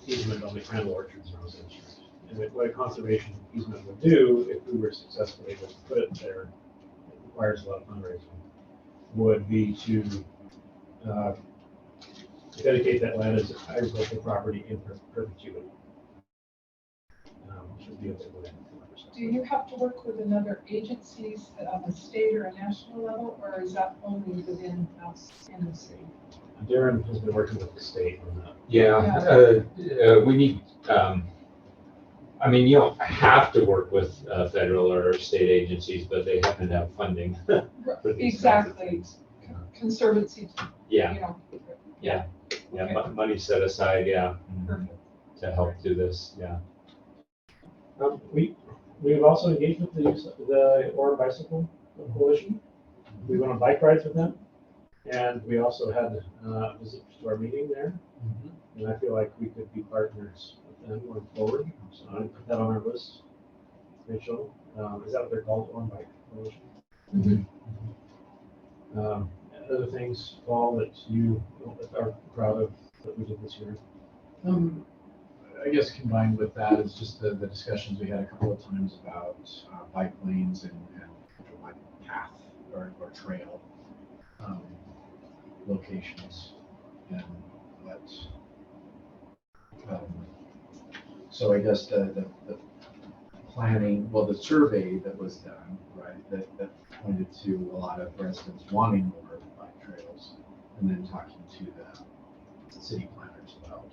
easement on the Crandall Orchard Zone Street. And what a conservation easement would do, if we were successfully able to put it there, it requires a lot of fundraising, would be to dedicate that land as agricultural property in perpetuity. Which would be a big way. Do you have to work with another agencies at a state or a national level, or is that only within us in the city? Darren has been working with the state on that. Yeah, we need, I mean, you don't have to work with federal or state agencies, but they happen to have funding. for these kinds of Exactly. things. Conservancy, Yeah, you know. yeah, Okay. money set aside, yeah, Perfect. to help do this, yeah. We've also engaged with the Oregon Bicycle Coalition. We went on bike rides with them, and we also had a visit to our meeting there. And I feel like we could be partners with them going forward. So I put that on our list. Rachel, is that what they're called, Oregon Bike Coalition? Other things, Paul, that you are proud of that we did this year? I guess combined with that is just the discussions we had a couple of times about bike lanes and like path or trail locations and what. So I guess the planning, well, the survey that was done, right, that pointed to a lot of residents wanting more bike trails, and then talking to the city planners about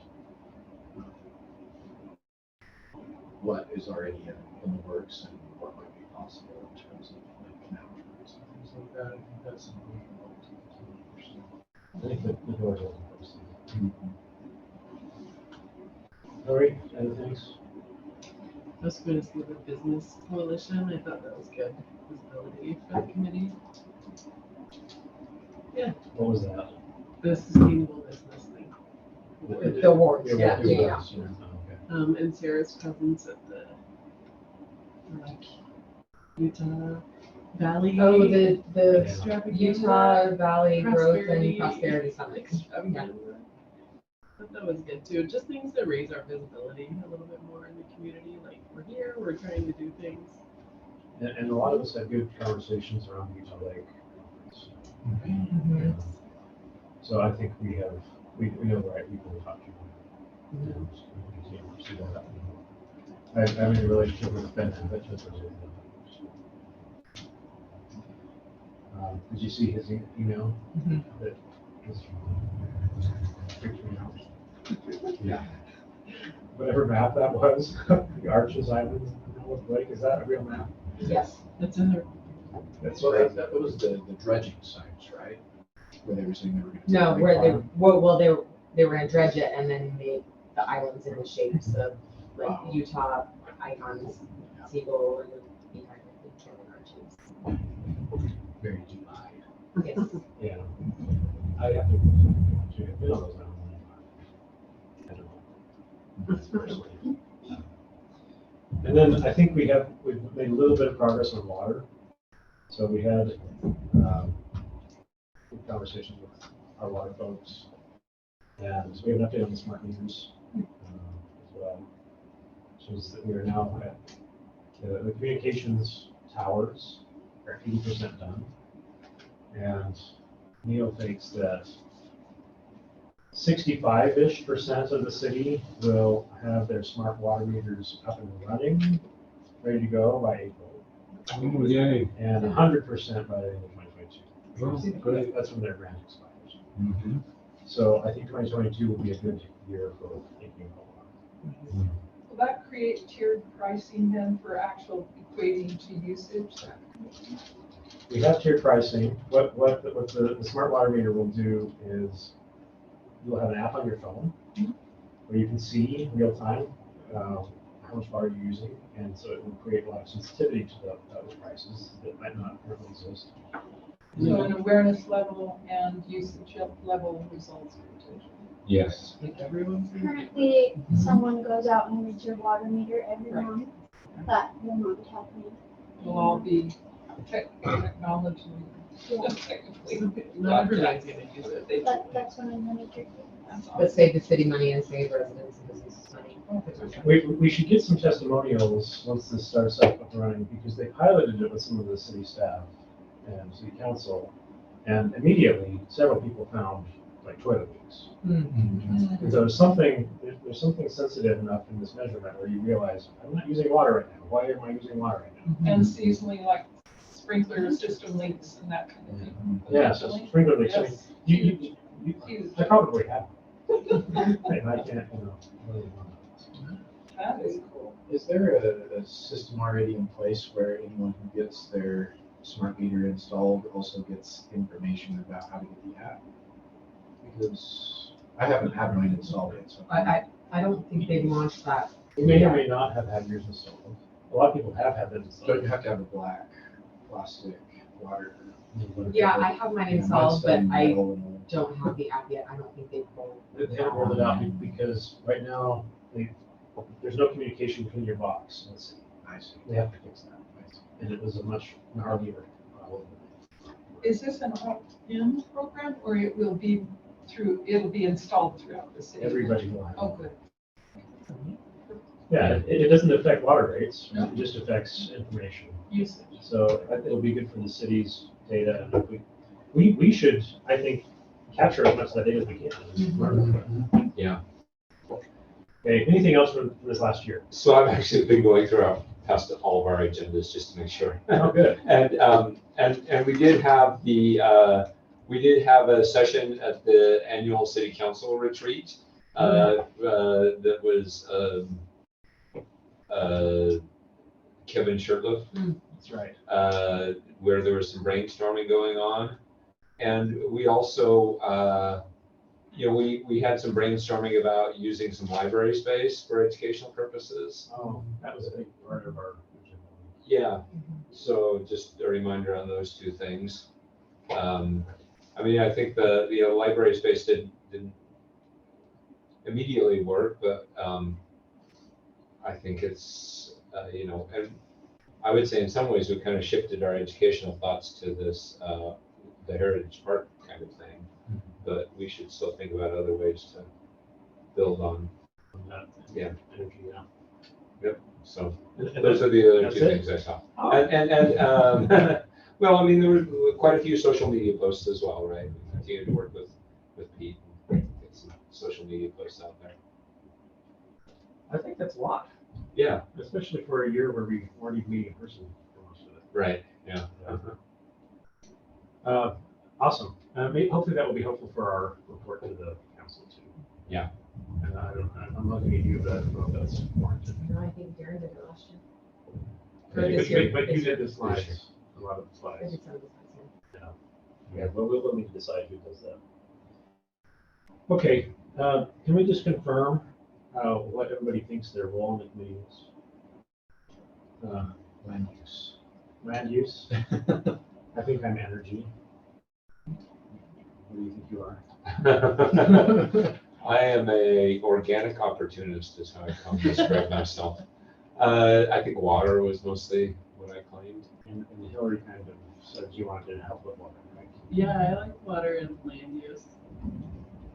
what is already in the works and what might be possible in terms of like canal routes and things like that. I think that's something we can look to continue pursue. I think the door's open for us. Lori, other things? I was going to see the business coalition. I thought that was good visibility for the committee. What was that? The sustainable business thing. The awards, Yeah, yeah, what yeah, was that? Okay. And Sarah's presence at the like Utah Valley. Oh, the extravaganza. Utah Valley Growth Prosperity. and Prosperity Summit. Extravaganza. I thought that was good too. Just things that raise our visibility a little bit more in the community. Like we're here, we're trying to do things. And a lot of us had good conversations around Utah Lake. Mhm. So I think we know the right people to talk to. And we continue to pursue that. I'm in a relationship with Ben and Vetch. Did you see his email? Mhm. That was freaked me out. Yeah. Whatever map that was, the Arches Islands. Blake, is that a real map? Yes. It's in there. That's So right. that was the dredging sites, right? Where they were saying they were gonna. No, take where they, farm. well, they were gonna dredge it and then make the islands in the shapes of like Wow. Utah icons, seagull and behind the Kevin arches. Very July. Yes. Yeah. I have to have been on those now. I don't know. Personally. And then I think we've made a little bit of progress on water. So we had good conversations with our water folks. And we have an update on the smart meters as well. Shows that we are now at the communications towers are 80% done. And Neil thinks that 65-ish% of the city will have their smart water meters up and running, ready to go by April. Oh, yay. And 100% by the end of 2022. Oh, good. That's when their grant expires. Mhm. So I think 2022 will be a good year for thinking about water. Will that create tiered pricing then for actual equating to usage? We have tiered pricing. What the smart water meter will do is you'll have an app on your phone where you can see in real time how much water you're using, and so it will create a lot of sensitivity to those prices that might not currently exist. So an awareness level and usage level results. Yes. Everyone's. Currently, someone goes out and reads your water meter every month. That will not be happening. Will all be technology. Yeah. Technically. Not everybody's gonna use it. That's what I'm gonna do. But save the city money and save residents and businesses money. We should get some testimonials once this starts up and running, because they piloted it with some of the city staff and city council, and immediately several people found like toilet leaks. Mhm. And so there's something sensitive enough in this measurement where you realize, I'm not using water right now. Why am I using water right now? And seasonally, like sprinkler system leaks and that kind of thing. Yeah, so sprinkler leaks. I mean, Yes. you, I probably have. And I can't, really know. That is cool. Is there a system already in place where anyone who gets their smart meter installed also gets information about how to get the app? Because I haven't had mine installed yet, so. I don't think they've launched that. You may or may not have had yours installed. A lot of people have had them installed. Don't you have to have a black plastic water? Yeah, I have mine Yeah, installed, but mine's I metal and- don't have the app yet. I don't think they've rolled. They haven't rolled it out because right now, there's no communication between your box and the city. I see. They have to fix that. And it was a much gnarlier problem. Is this an opt-in program or it'll be installed throughout the city? Everybody will have. Oh, good. Yeah, it doesn't affect water rates, No. it just affects information. Usage. So it'll be good for the city's data. And if we should, I think, capture as much of that data as we can. Yeah. Okay, anything else from this last year? So I've actually been going through past all of our agendas just to make sure. Oh, good. And we did have a session at the annual city council retreat that was Kevin Shirtliff, That's right. where there was some brainstorming going on. And we also, we had some brainstorming about using some library space for educational purposes. Oh, that was a big part of our. Yeah, so just a reminder on those two things. I think the library space didn't immediately work, but I think it's, and I would say in some ways we kind of shifted our educational thoughts to this, the Heritage Park kind of thing. But we should still think about other ways to build on. Yeah. Energy, yeah. Yep. So And those are the other that's two it? things I saw. Oh. And well, there were quite a few social media posts as well, right? We continue to work with Pete and get some social media posts out there. I think that's a lot, Yeah. especially for a year where we weren't even meeting in person for most of it. Right. Yeah. Awesome. Hopefully that will be helpful for our report to the council too. Yeah. And I'm looking at you, but I don't know if that's warranted. No, I think Darren did it last year. For this year. But you this year. did the slides, a lot of the I slides. did some of the slides, yeah. Yeah, well, we'll need to decide who does that. Okay, can we just confirm what everybody thinks their role in the committee is? Land use. Land use? I think I'm energy. What do you think you are? I am a organic opportunist is how I come to describe myself. I think water was mostly what I claimed. And Hillary kind of said you wanted to help with water, right? Yeah, I like water and land use,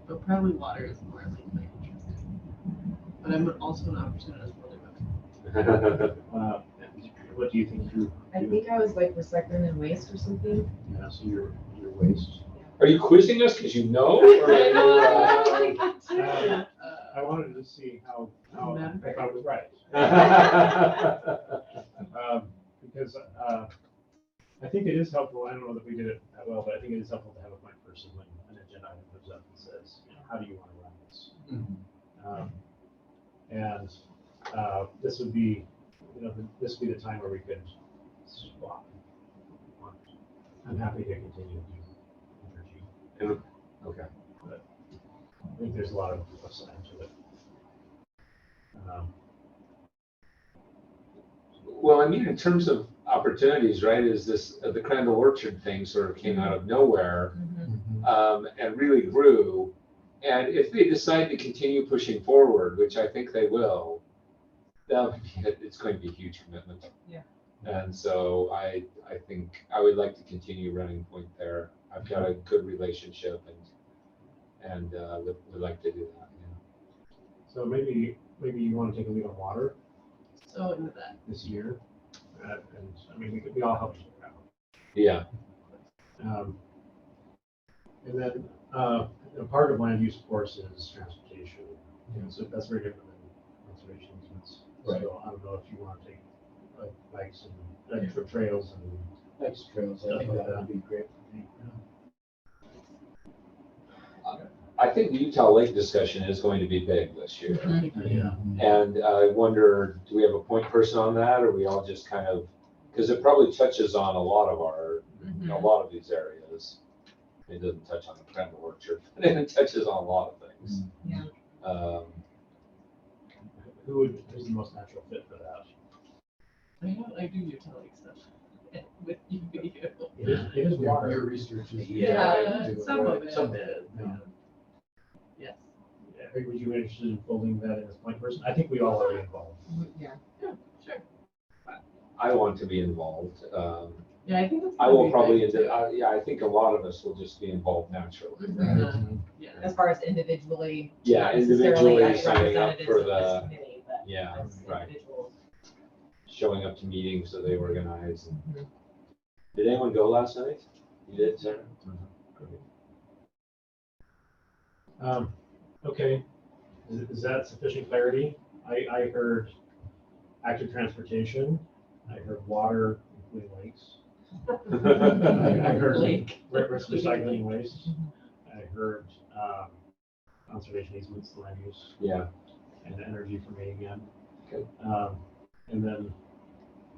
but probably water is more like my interest. But I'm also an opportunist really much. What do you think you? I think I was like recycling and waste or something. Yeah, so your waste. Are you quizzing us because you know? Or are you, I wanted to see how if I was right. Because I think it is helpful, I don't know that we did it that well, but I think it is helpful to have a point person when an agenda item comes up and says, you know, how do you want to run this? And this would be, you know, this would be the time where we could swap. I'm happy to continue to do energy. Okay. But I think there's a lot of upside to it. Well, I mean, in terms of opportunities, right, is this, the Crandall Orchard thing sort of came out of nowhere and really grew. And if they decide to continue pushing forward, which I think they will, it's going to be a huge commitment. Yeah. And so I think I would like to continue running point there. I've got a good relationship and would like to do that. Yeah. So maybe you want to take a lead on water So into that. this year. And I mean, we all help each other out. Yeah. And then part of land use, of course, is transportation. So that's very different than conservation easements. Right. So I don't know if you want to take bikes and extra trails and. Next trails, I think that would be great for me. I think the Utah Lake discussion is going to be big this year. Yeah. And I wonder, do we have a point person on that, or we all just kind of, because it probably touches on a lot of our, a lot of these areas. It doesn't touch on the Crandall Orchard, but it touches on a lot of things. Yeah. Who's the most natural fit for that? I do utility stuff with you. It is water. Your research is. Yeah, some of it. Some of it. Yeah. Yes. Yeah, would you be interested in folding that in as point person? I think we all are involved. Yeah. Yeah, sure. I want to be involved. Yeah, I think that's. I gonna will be probably, big, too. I think a lot of us will just be involved naturally. Yeah. As far as individually. Yeah, not necessarily individually as signing up representatives for of this the, committee, but yeah, as right. individuals. Showing up to meetings that they organize. Mhm. Did anyone go last night? You did, Sarah? Okay, is that sufficient clarity? I heard active transportation, I heard water, including lakes. I heard Lake. recycling waste. I heard conservation easements, land use, Yeah. and energy for me again. Okay. And then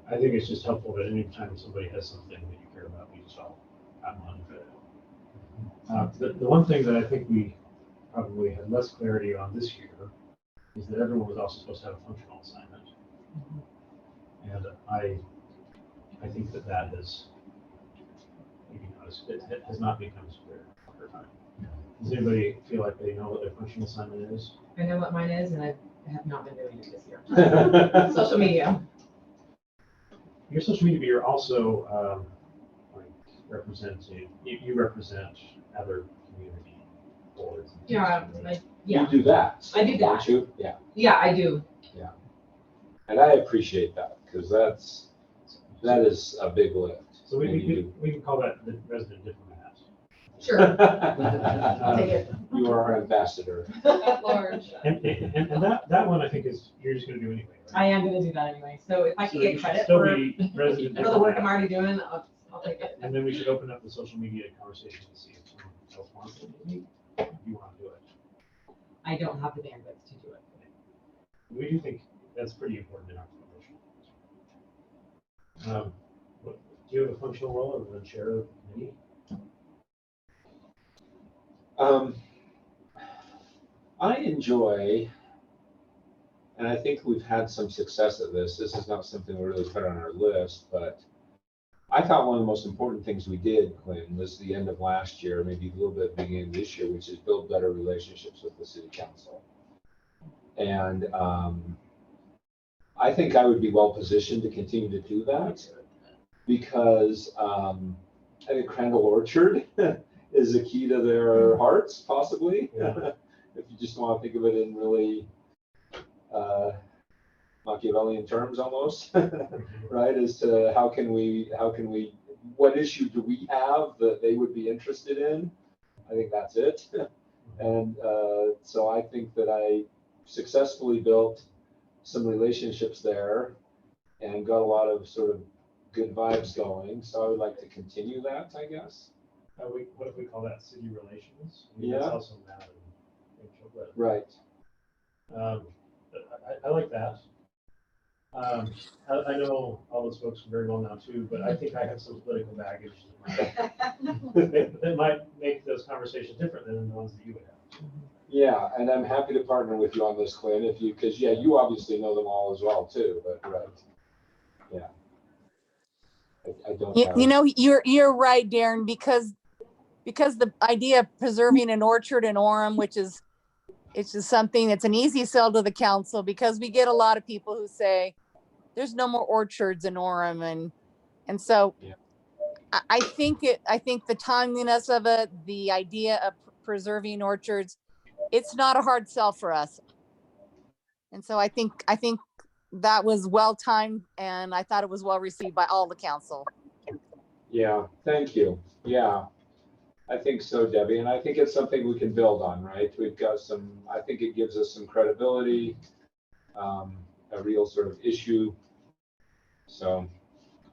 I think it's just helpful that anytime somebody has something that you care about, we just all have on for it. The one thing that I think we probably had less clarity on this year is that everyone was also supposed to have a functional assignment. And I think that has maybe not as, it has not become as clear over time. Does anybody feel like they know what their functional assignment is? I know what mine is, and I have not been doing it this year. Social media. Your social media, but you're also like representing, you represent other community boards. Yeah, You do that. I do Don't that. you? Yeah. Yeah, I do. And I appreciate that because that is a big lift. So we can call that the resident diplomat. Sure. I'll take it. You are our ambassador. At large. And that one I think is, you're just gonna do anyway, right? I am gonna do that anyway. So if I So can you get should credit still for be resident the work I'm diplomat. already doing, I'll take it. And then we should open up the social media conversation to see if someone else wants to, maybe, if you want to do it. I don't have the bandwidth to do it. We do think that's pretty important in our profession. Do you have a functional role as the chair of the committee? I enjoy, and I think we've had some success at this. This is not something we really put on our list, but I thought one of the most important things we did, Quinn, was the end of last year, maybe a little bit beginning of this year, which is build better relationships with the city council. And I think I would be well positioned to continue to do that because I think Crandall Orchard is a key to their hearts, possibly. Yeah. If you just want to think of it in really Machiavellian terms almost, right? As to how can we, what issue do we have that they would be interested in? I think that's it. And so I think that I successfully built some relationships there and got a lot of sort of good vibes going. So I would like to continue that, I guess. What if we call that city relations? I Yeah. That's also Matt and Rachel, but, Right. I like that. I know all those folks very well now too, but I think I have some political baggage that might make those conversations different than the ones that you would have. Yeah, and I'm happy to partner with you on this, Quinn, if you, because yeah, you obviously know them all as well too, but right. Yeah. I don't have. You know, you're right, Darren, because the idea of preserving an orchard in Orem, which is, it's just something that's an easy sell to the council, because we get a lot of people who say there's no more orchards in Orem, and so Yeah. I think the timeliness of it, the idea of preserving orchards, it's not a hard sell for us. And so I think that was well timed, and I thought it was well received by all the council. Yeah, thank you. Yeah, I think so, Debbie. And I think it's something we can build on, right? We've got some, I think it gives us some credibility, a real sort of issue. So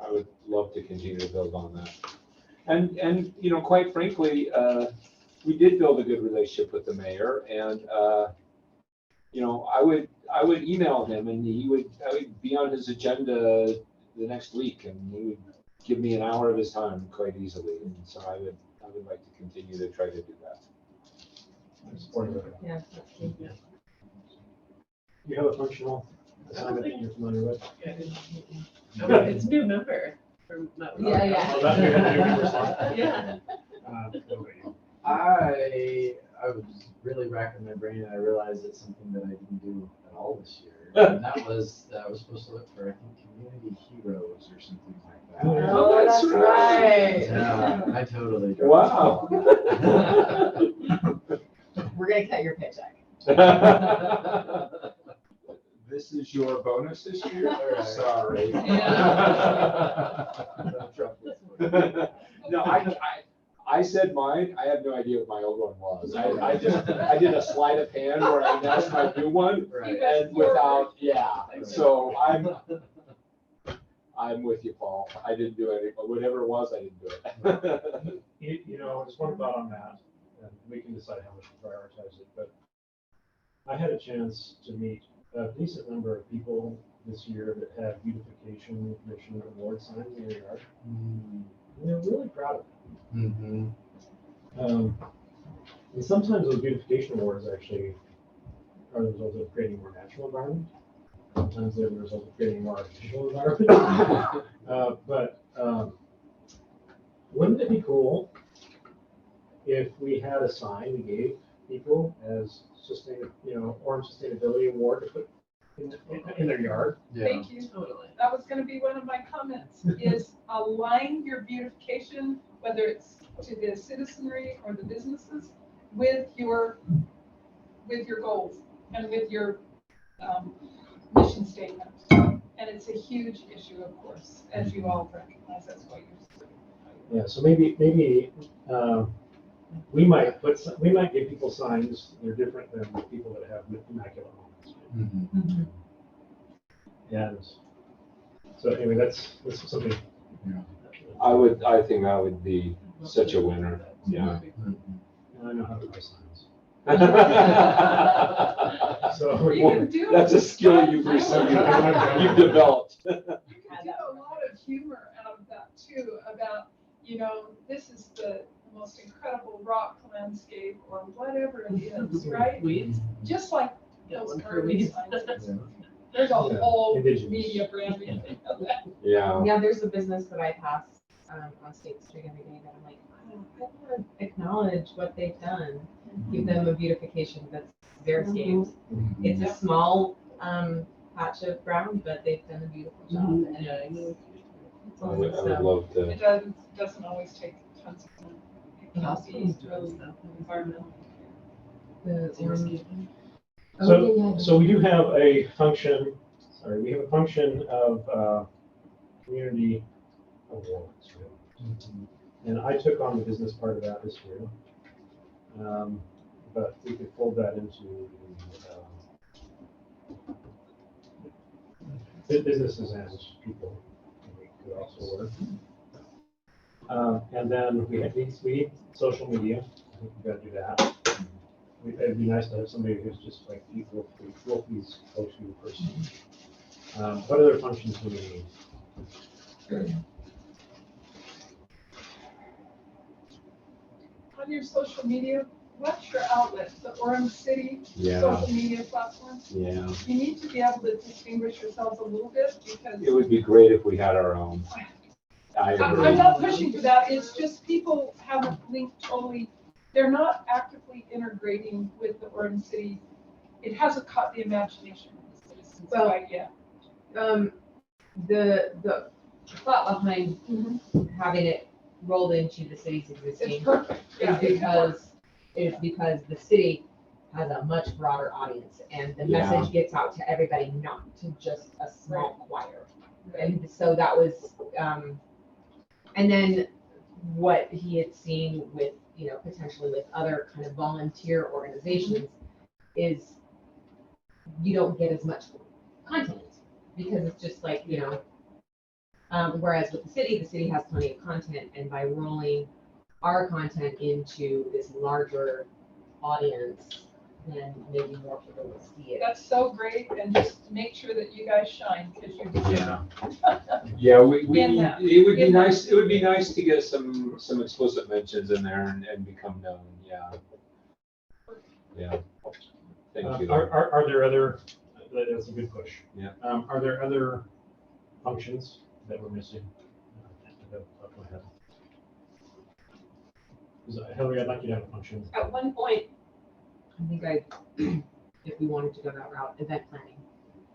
I would love to continue to build on that. And you know, quite frankly, we did build a good relationship with the mayor, and you know, I would email him, and I would be on his agenda the next week, and he would give me an hour of his time quite easily. And so I would like to continue to try to do that. I'm supportive of it. Yeah. You have a functional assignment that you're familiar with? It's a new member from Matt. Yeah. Oh, that you had to do your slide? Yeah. What about you? I was really racking my brain, and I realized it's something that I didn't do at all this year. And that was, I was supposed to look for, I think, community heroes or something like that. Oh, that's right. Yeah, I totally dropped Wow. We're gonna cut your paycheck. This is your bonus this year? Right. Sorry. No, I said mine. I have no idea what my old one was. I did a sleight of hand where I announced my new one, Right. and without, yeah. So I'm with you, Paul. I didn't do it, but whatever it was, I didn't do it. You know, just one thought on that, and we can decide how much to prioritize it, but I had a chance to meet a decent number of people this year that had beautification commission award signs in their yard. And they're really proud of it. Mm-hmm. And sometimes those beautification awards actually are the result of creating a more natural environment. Sometimes they're the result of creating a more artificial environment. But wouldn't it be cool if we had a sign we gave people as Orem Sustainability Award to put in their yard? Yeah. Thank you. Totally. That was gonna be one of my comments, is align your beautification, whether it's to the citizenry or the businesses, with your goals and with your mission statement. And it's a huge issue, of course, as you all recognize, that's why you're. Yeah, so maybe we might give people signs that are different than people that have immaculate homes. Mm-hmm. And so anyway, that's something. Yeah. I think that would be such a winner. Yeah. And I know how to buy signs. So You can do that's a it. skill you've developed. You can do a lot of humor out of that too, about, this is the most incredible rock landscape or whatever it is, right? Weeds. Just like Yeah, those one for urban weeds. signs. There's a whole Indigenous. media branding of that. Yeah. Yeah, there's a business that I pass on State Street every day that I'm like, oh, I want to acknowledge what they've done, give them a beautification that's their scapes. It's a small patch of ground, but they've done a beautiful job. Mhm. And Yeah, I it's- know. it's I awesome. would So, love to. It doesn't always take tons of money. It can Hospitals be do really stuff. environmental. the orange. So we do have a function, we have a function of community awards. Right? And I took on the business part of that this year. But we could fold that into businesses and people. We could also work. And then we have social media. I think we've got to do that. It'd be nice to have somebody who's just like Wolfie's go-to person. What other functions do we need? On your social media, what's your outlet? The Orem City Yeah. social media platform? Yeah. You need to be able to distinguish yourselves a little bit because It would be great if we had our own. I agree. I'm not pushing for that. It's just people haven't linked totally. They're not actively integrating with the Orem City. It hasn't caught the imagination of the citizens Well, quite yet. The thought behind having it rolled into the city's It's existing perfect. Yeah, is because the city has a much broader audience and the Yeah. message gets out to everybody, not to just a small choir. And so that was, and then what he had seen with, potentially with other kind of volunteer organizations is you don't get as much content because it's just like, whereas with the city has plenty of content, and by rolling our content into this larger audience, then maybe more people will see it. That's so great, and just make sure that you guys shine because you deserve Yeah. it. Yeah, we In need, that- it would be in nice, that- it would be nice to get some explicit mentions in there and become known, yeah. Yeah. Thank you. Are there other, that's a good push. Yeah. Are there other functions that we're missing? Go ahead. Hillary, I'd like you to have a function. At one point, I think if we wanted to go that route, event planning.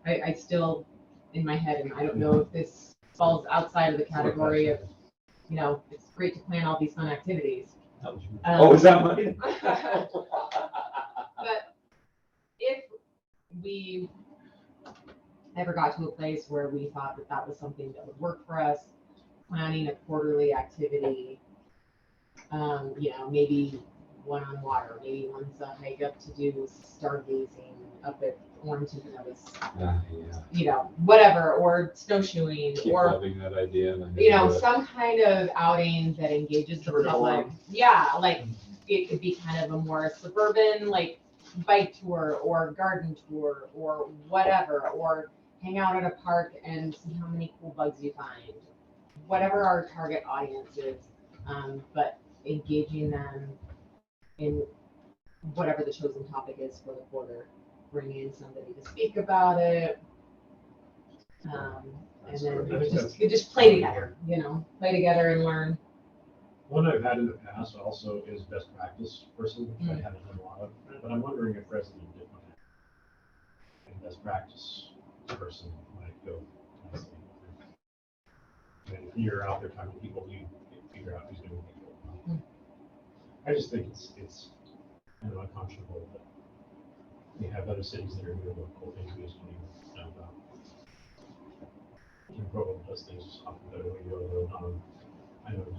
I still, in my head, and I don't know if this falls outside of the category of, it's great to plan all these fun activities. Oh, is that mine? But if we ever got to a place where we thought that that was something that would work for us, planning a quarterly activity, maybe one on water, maybe one's a hike up to do stargazing up at Orange, Yeah. whatever, or snowshoeing, Keep or loving that idea. and I never do it. some kind of outing that engages the Tour de public. force. Yeah, like it could be kind of a more suburban, like bike tour or garden tour or whatever, or hang out at a park and see how many cool bugs you find. Whatever our target audience is, but engaging them in whatever the chosen topic is for the quarter, bring in somebody to speak about it. And then you just play together, play together and learn. One I've had in the past also is best practice person, which I haven't done a lot of, but I'm wondering if President did one. And best practice person might go. And if you're out there talking to people, you figure out who's doing it. I just think it's kind of unconscionable that we have other cities that are doing what cool things we used to do. And Provo does things often better when you go to I know it's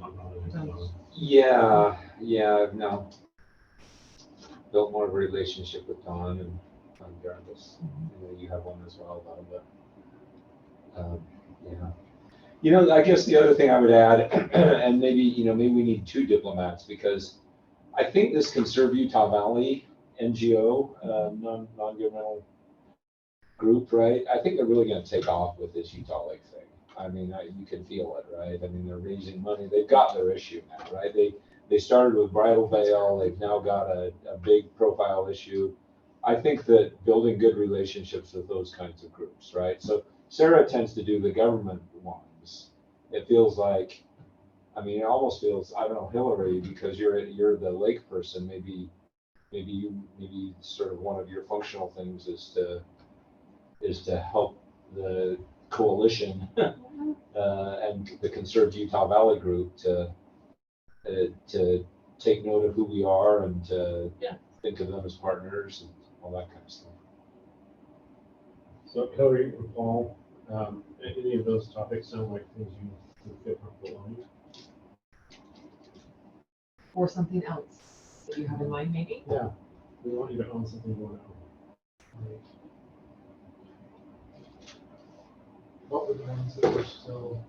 not on Yeah, no. Built more of a relationship with Dawn and regardless, you have one as well, though, but, yeah. I guess the other thing I would add, and maybe we need two diplomats, because I think this can serve Utah Valley NGO, non-governmental group, right? I think they're really going to take off with this Utah Lake thing. I mean, you can feel it, right? I mean, they're raising money. They've got their issue now, right? They started with Bridal Veil. They've now got a big profile issue. I think that building good relationships with those kinds of groups, right? So Sarah tends to do the government ones. It feels like, I mean, it almost feels, I don't know, Hillary, because you're the lake person. Maybe sort of one of your functional things is to help the coalition and the Conserved Utah Valley group to take note of who we are and to think of them as partners and all that kind of stuff. So Hillary and Paul, any of those topics sound like things you would feel comfortable on? Or something else that you have in mind, maybe? Yeah, we want you to own something you want to own. What were the ones that were still?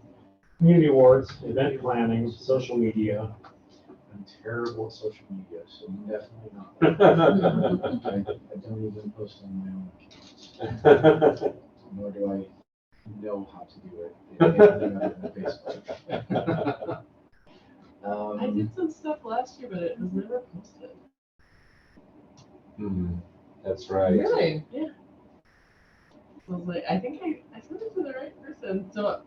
Community awards, event planning, social media. I'm terrible at social media, so definitely not. I don't even post on my own accounts, nor do I know how to do it. Facebook. I did some stuff last year, but it was never posted. That's right. Really? Yeah. I was like, I think I sent it to the right person. So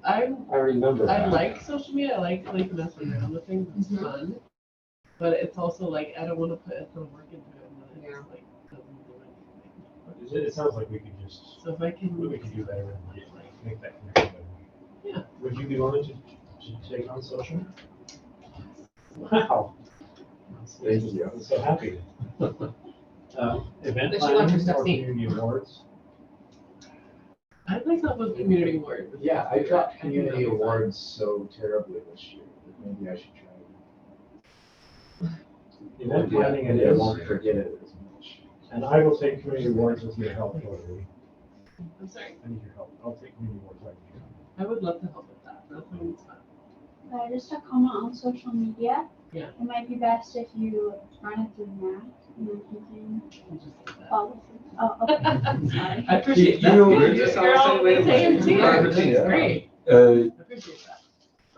I remember I that. like social media. I like messing around with things. It's fun. But it's also like, I don't want to put a ton of work into it. And then it's like, doesn't do anything. It sounds like we could just, So if I can. we could do better and make that connection better. Yeah. Would you be willing to take on social? Wow. Thank you. I'm so happy. Event But she wants her planning stuff or seen. community awards? I'd like to have a community award. Yeah, I dropped community awards so terribly this year that maybe I should try it. Event planning it Maybe I is, won't forget it as much. and I will take community awards with your help, Hillary. I'm sorry. I need your help. I'll take community awards right here. I would love to help with that. That sounds fun. Just a comment on social media. Yeah. It might be best if you run it through Matt and then he can I'll just say that. follow through. Oh, okay. Sorry. I appreciate You that. know, we're just on the You're same all the same wavelength. too. Yeah. That's great. Uh, I appreciate that.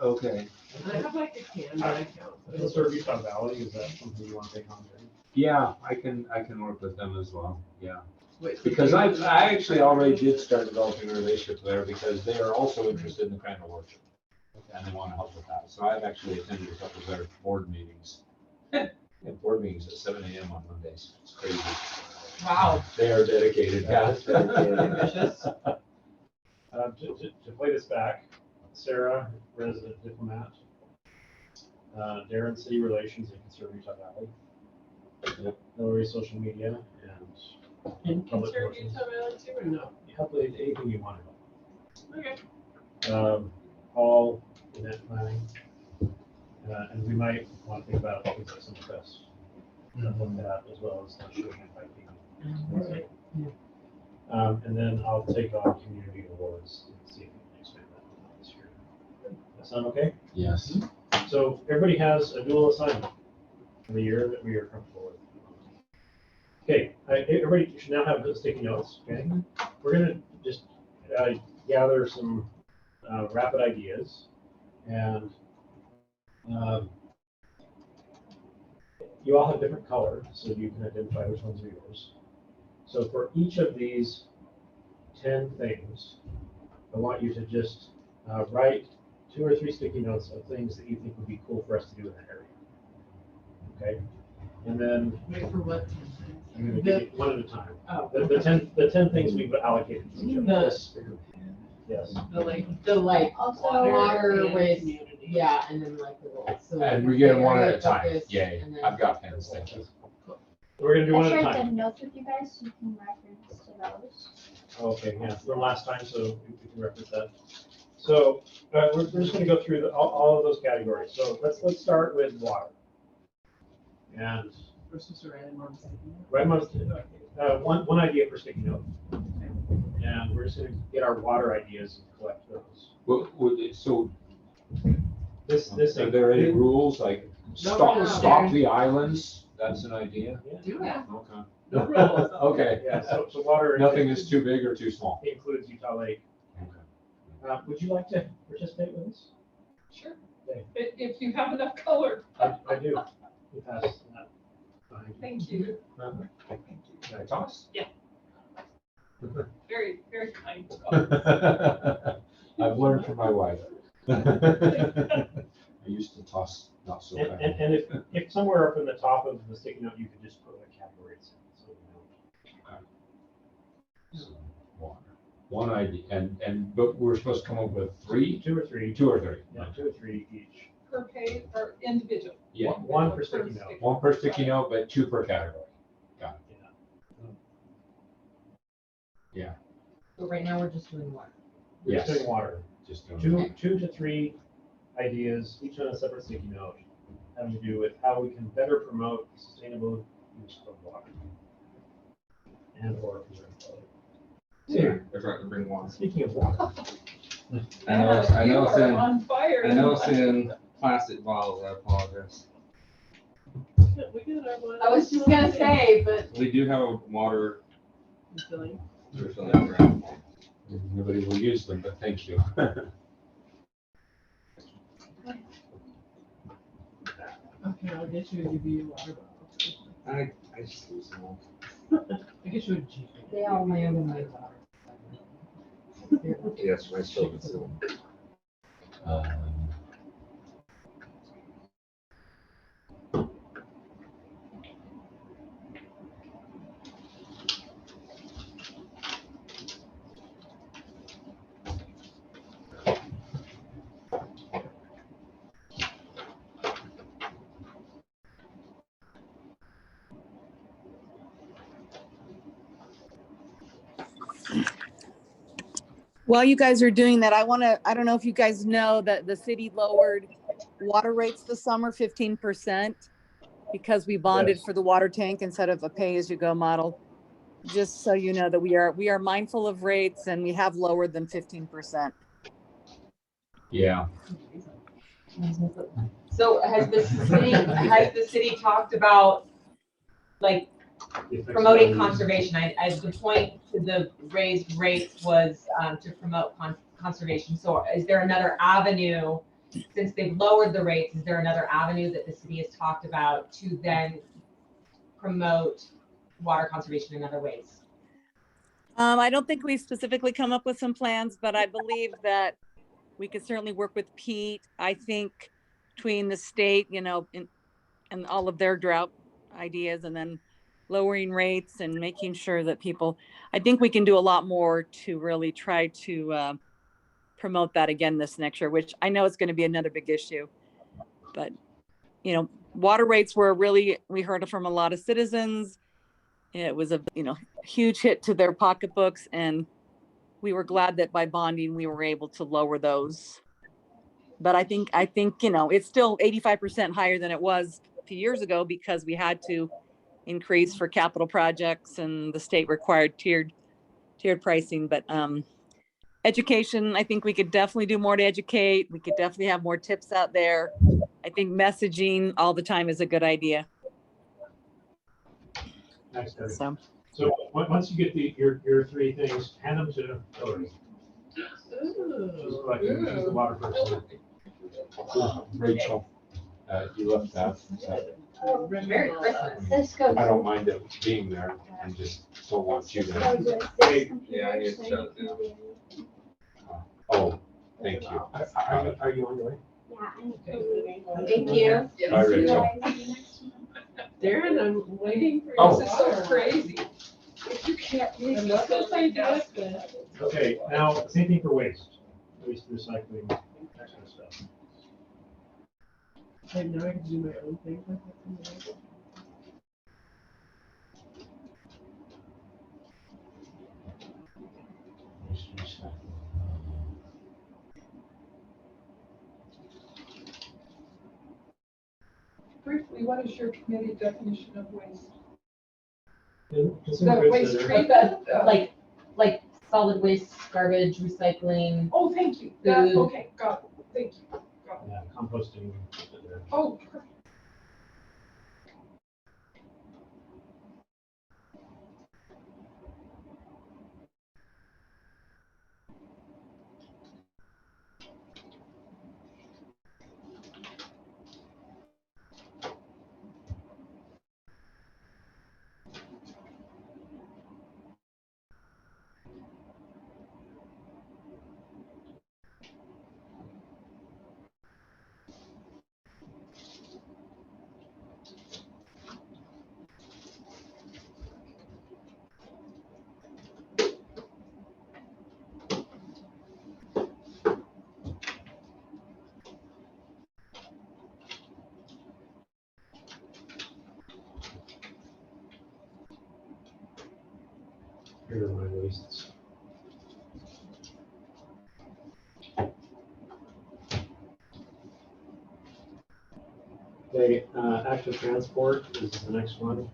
okay. And I have like a Canva account. The Serve Utah Valley, is that something you want to take on, Jerry? Yeah, I can work with them as well. Yeah. Wait, so Because you- I actually already did start developing a relationship there because they are also interested in the Crandall worship. And they want to help with that. So I've actually attended a couple of their board meetings. And board meetings at 7 a.m. on Mondays. It's crazy. Wow. They are dedicated. Yeah. Ambitious. To play this back, Sarah, resident diplomat, Darren, city relations and Conserve Utah Valley. Yep. Hillary, social media And public Conserve relations. Utah Valley too, or no? Help with anything you want to Okay. help. All event planning. And we might want to think about things like some press. Stuff like that, as well as the shooting and biking. And then I'll take on community awards and see if we can expand that this year. That sound okay? Yes. So everybody has a dual assignment for the year that we are comfortable with. Okay, everybody should now have the sticky notes, okay? We're gonna just gather some rapid ideas and you all have different colors, so you can identify which ones are yours. So for each of these 10 things, I want you to just write 2 or 3 sticky notes of things that you think would be cool for us to do in that area. Okay? And then Wait for what? I'm going to give you one at a time. Oh, The 10 things we've allocated to each of them. Yes. The like Also, water and with, community. yeah, and then like the roll. So And we get them one at a area time. focus, Yay. and then- I've got pens. Thank you. We're going to do I one at a shared the time. notes with you guys so you can reference to those. Okay, yeah, from last time, so we can reference that. So we're just going to go through all of those categories. So let's start with water. And We're supposed to write in on something. right, one idea per sticky note. And we're just going to get our water ideas and collect those. Well, so This are there any rules like rules. stop the islands? That's an idea. Do it. Okay. No rules. Okay. Yeah, so water. Nothing is too big or too small. Includes Utah Lake. Okay. Would you like to participate with us? Sure. Okay. If you have enough color. I do. You pass that. Thank you. Can I toss? Very, very kind. I've learned from my wife. I used to toss not so And, bad. and if somewhere up in the top of the sticky note, you could just put a category. So we know. One ID, but we're supposed to come up with three? Two or three. Yeah, 2 or 3 each. Per page or individual? Yeah, One per sticky note. one per sticky note, but 2 per category. Yeah. So right now, we're just doing one. We're Yes. just doing water. Just doing. 2 to 3 ideas, each on a separate sticky note, having to do with how we can better promote sustainable use of water. And or preserve water. Yeah, they're trying to bring one. Speaking of water. I know it's You are in, on fire. I know it's in plastic bottles, I apologize. I was just gonna say, but We do have a water Refilling. refilling program. Nobody will use them, but thank you. Okay, I'll get you a UV water bottle. I just use them all. I get you a G. They all my own water. Yes, my children still. While you guys are doing that, I don't know if you guys know that the city lowered water rates this summer 15% because we bonded Yes. for the water tank instead of a pay-as-you-go model. Just so you know that we are mindful of rates and we have lowered them 15%. Yeah. So has the city talked about, like, promoting conservation? The point to the raised rates was to promote conservation. So is there another avenue, since they've lowered the rates, is there another avenue that the city has talked about to then promote water conservation in other ways? I don't think we specifically come up with some plans, but I believe that we could certainly work with Pete. I think between the state, and all of their drought ideas, and then lowering rates and making sure that people, I think we can do a lot more to really try to promote that again this next year, which I know is going to be another big issue. But, water rates were we heard from a lot of citizens. It was a, huge hit to their pocketbooks, and we were glad that by bonding, we were able to lower those. But I think, it's still 85% higher than it was a few years ago because we had to increase for capital projects and the state required tiered pricing. But education, I think we could definitely do more to educate. We could definitely have more tips out there. I think messaging all the time is a good idea. Nice, Debbie. So once you get your 3 things, hand them to Hillary. She's the water person. Rachel, you left that. Merry Christmas. This goes. I don't mind it being there. I just don't want you to. Yeah, I need to shut it down. Oh, thank you. Are you on your way? Thank you. Bye, Rachel. Darren, I'm waiting for you. Oh. this is so crazy. If you can't make this idea. Okay, now, same thing for waste recycling, that kind of stuff. Like now I can do my own thing. Like that's amazing. Briefly, what is your committee definition of waste? Consumer The goods waste that are- treatment. Like solid waste, garbage, recycling. Oh, thank you. That, Food. okay, got it. Thank you. Got it. Yeah, composting. Oh, perfect. Here are my wastes. Okay, active transport is the next one.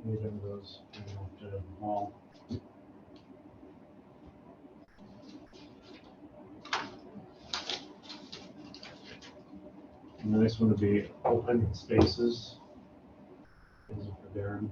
Even those to the mall. And the next one would be open spaces. These are for Darren.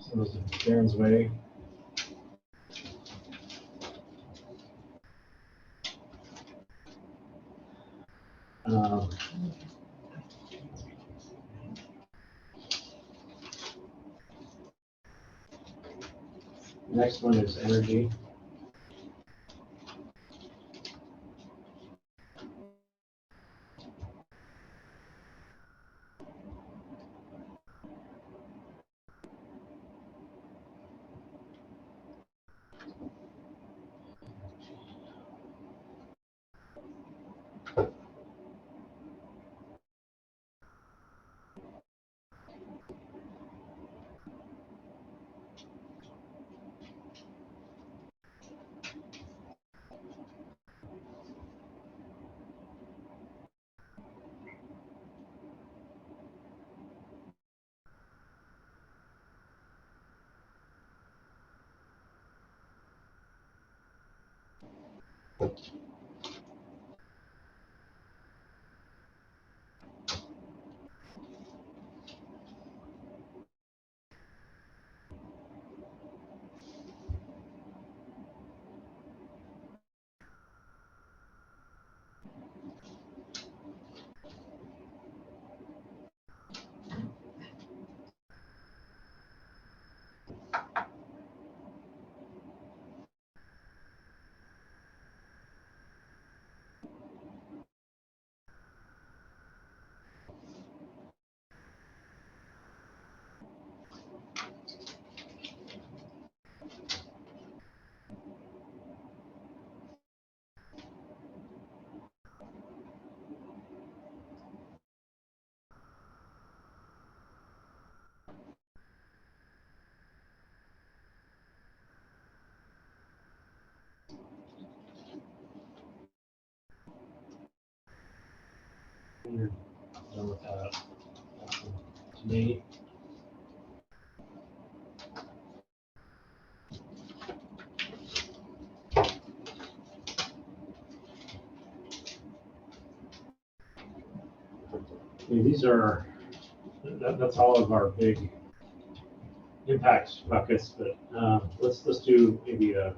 So those are Darren's way. Um, Next one is energy. You're done with that. To me. These are, that's all of our big impact buckets, but let's do maybe a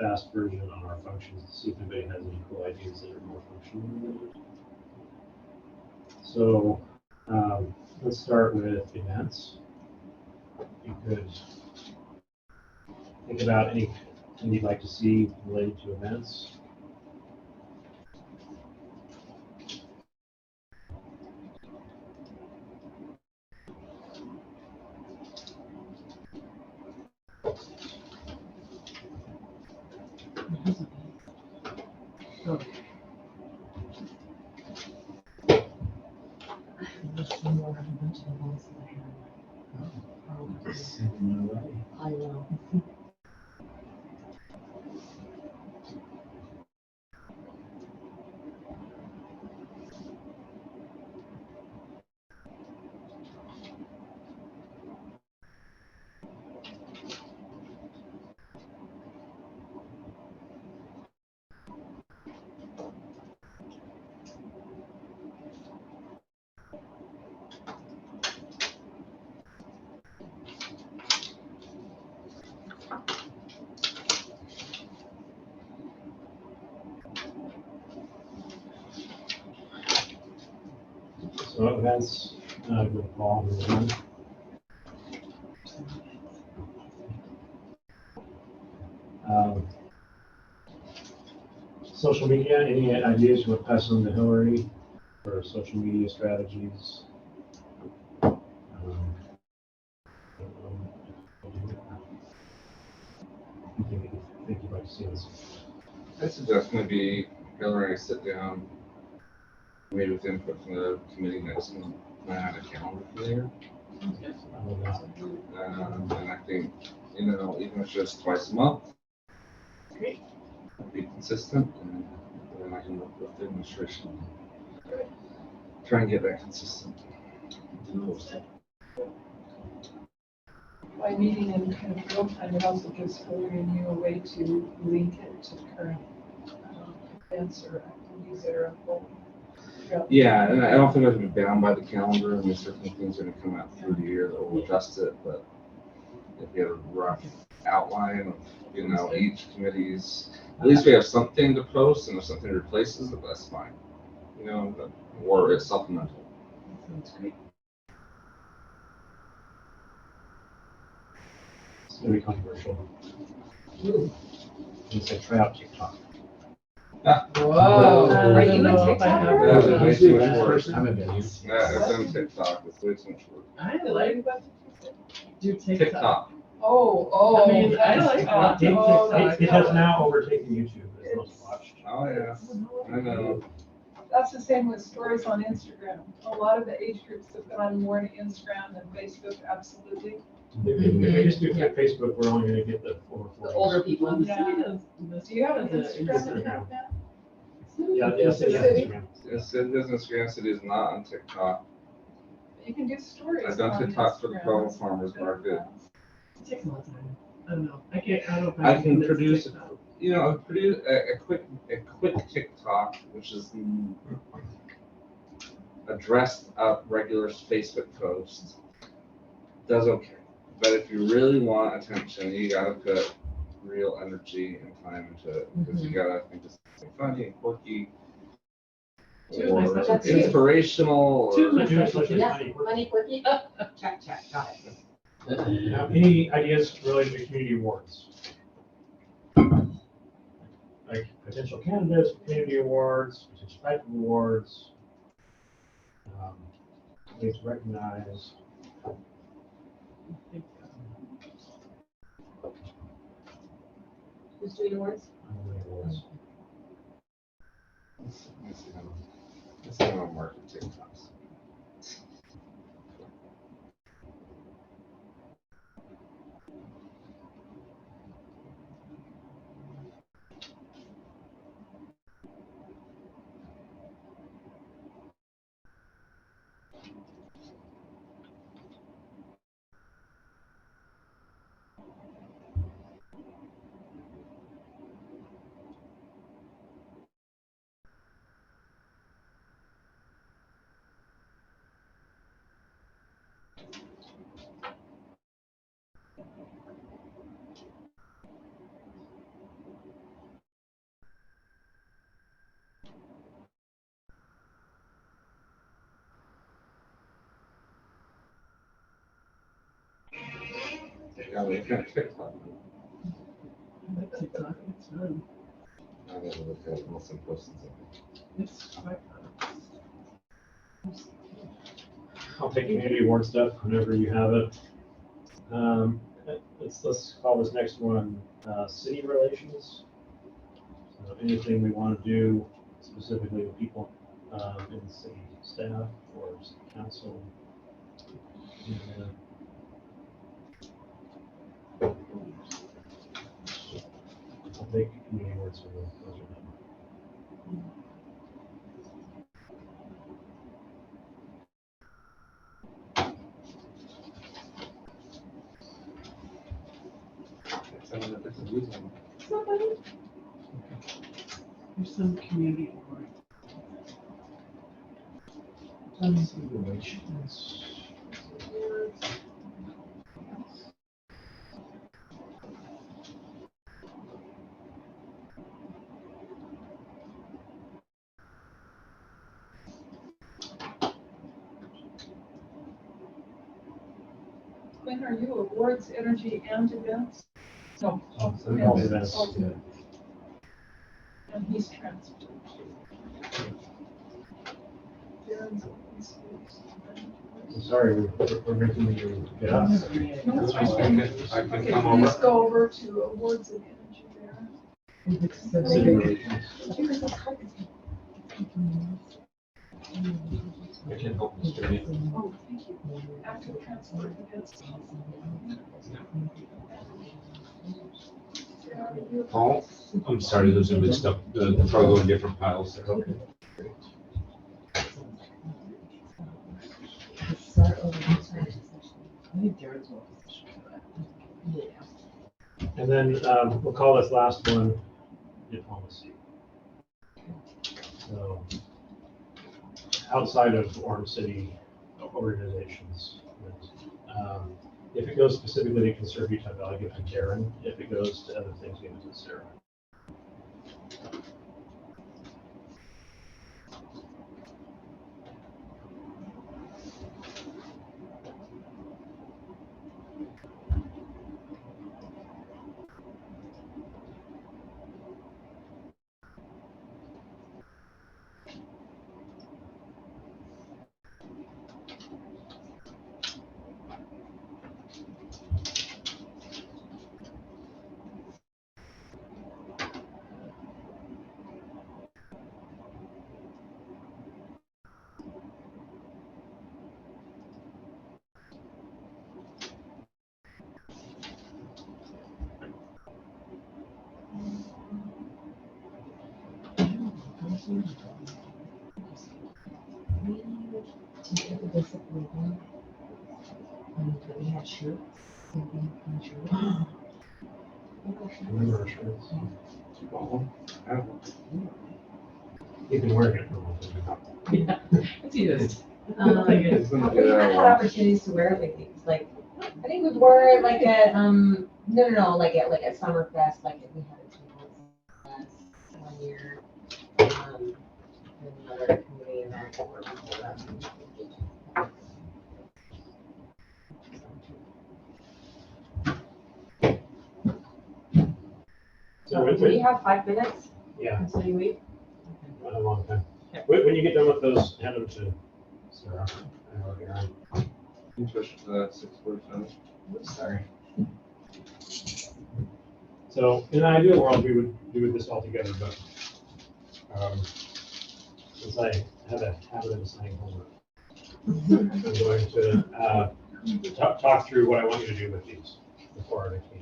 fast version on our functions to see if anybody has any cool ideas that are more functional related. So let's start with events. You could think about anything you'd like to see related to events. I know. So events would fall in one. Social media, any ideas you want to pass on to Hillary for social media strategies? Think you'd like to see this? I suggest maybe Hillary and I sit down, meet with input from the committee next month, plan out a calendar for the year. I love that. And I think, even if it's just twice a month, Great. be consistent, and then I can work with the administration. Try and get that consistent. By meeting in kind of real time, it also gives Hillary and you a way to link it to the current events or activities that are unfolding. Yeah, and I don't think I would be bound by the calendar. I mean, certainly things are going to come out through the year that will adjust it, but if you have a rough outline of, each committee's, at least we have something to post, and if something replaces it, that's fine. Or it's supplemental. Sounds great. It's going to be controversial. You said try out TikTok. Whoa, are I you don't a know if I have TikToker? That's that. way too much work. I'm a bit. It's on TikTok. It's way too much work. I like do TikTok. TikTok. Oh, I mean, I that's like tough. that. Oh, It has now overtaken YouTube as most watched. Oh, yeah. I know. That's the same with stories on Instagram. A lot of the age groups have gone more to Instagram than Facebook, absolutely. If we just do Facebook, we're only going to get the over 40s. The older people. Well, the Yeah. city does. Do you have an the Instagram account now? Yeah, It's the city. Instagram. It's Business Grand City is not on TikTok. You can do stories. I've done on TikTok for the Instagram. Pearl Farmers Market. It takes a lot of time. I don't know. I don't know if I can miss produce, TikTok. produce a quick TikTok, which is a dressed up regular Facebook post. Does okay. But if you really want attention, you gotta put real energy and time into it, because you gotta think it's funny and quirky, Two of my or That's specialties. inspirational, Two of my or specialties. Yeah, Funny. money quickie. Check, got it. Now, any ideas related to community awards? Like potential candidates, community awards, potential type of awards. Ways to recognize. Who's doing awards? Awards. Let's see how market TikToks. Yeah, we kind of picked on them. Like TikTok, it's fun. I never looked at it unless I'm posting something. It's quite fun. I'll take community award stuff whenever you have it. Let's call this next one, city relations. So anything we want to do specifically with people, in city staff or city council. Yeah. I'll take community awards for those are done. There's some community award. City relations. When are you awards, energy and events? No. Oh, events. events. Okay. And he's transferred. I'm sorry, we're making you get up. No, it's I fine. can Okay, come please over. go over to awards and energy there. City relations. I can help distribute. Oh, thank you. Active transport events. Paul, I'm sorry, those are mixed up. They'll probably go in different piles. Okay. Start over next time. I think Darren's well positioned for that. Yeah. And then we'll call this last one diplomacy. So outside of Orange City organizations, if it goes specifically to conserve Utah Valley, give it to Darren. If it goes to other things, give it to Sarah. We had shirts. Remember our shirts? I have one. You've been wearing it for a long time. Yeah, it's used. It's gonna We get haven't out. had opportunities to wear it lately. It's like, I think we wore it like at, no, like at Summerfest, like we had a 2 months 1 year. And another community event that we're before that. So Do we have 5 minutes yeah, until you leave? a long time. When you get done with those, hand them to Sarah. And I'll get her on. You push to that 6:45. Sorry. So in an ideal world, we would do this all together, but since I have a habit of assigning homework, I'm going to talk through what I want you to do with these before our next meeting.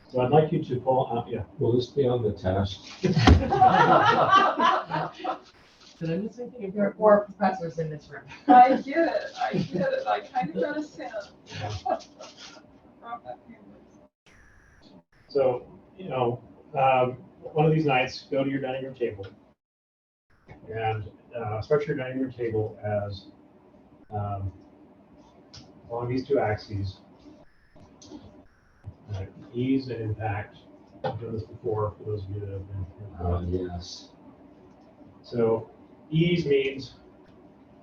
So I'd like you to pull out, yeah. Will this be on the test? Did I miss anything? There are 4 professors in this room. I get it, I kind of got a sense. So, you know, one of these nights, go to your dining room table and structure your dining room table as along these 2 axes, ease and impact. I've done this before for those of you that have been here. Yes. So ease means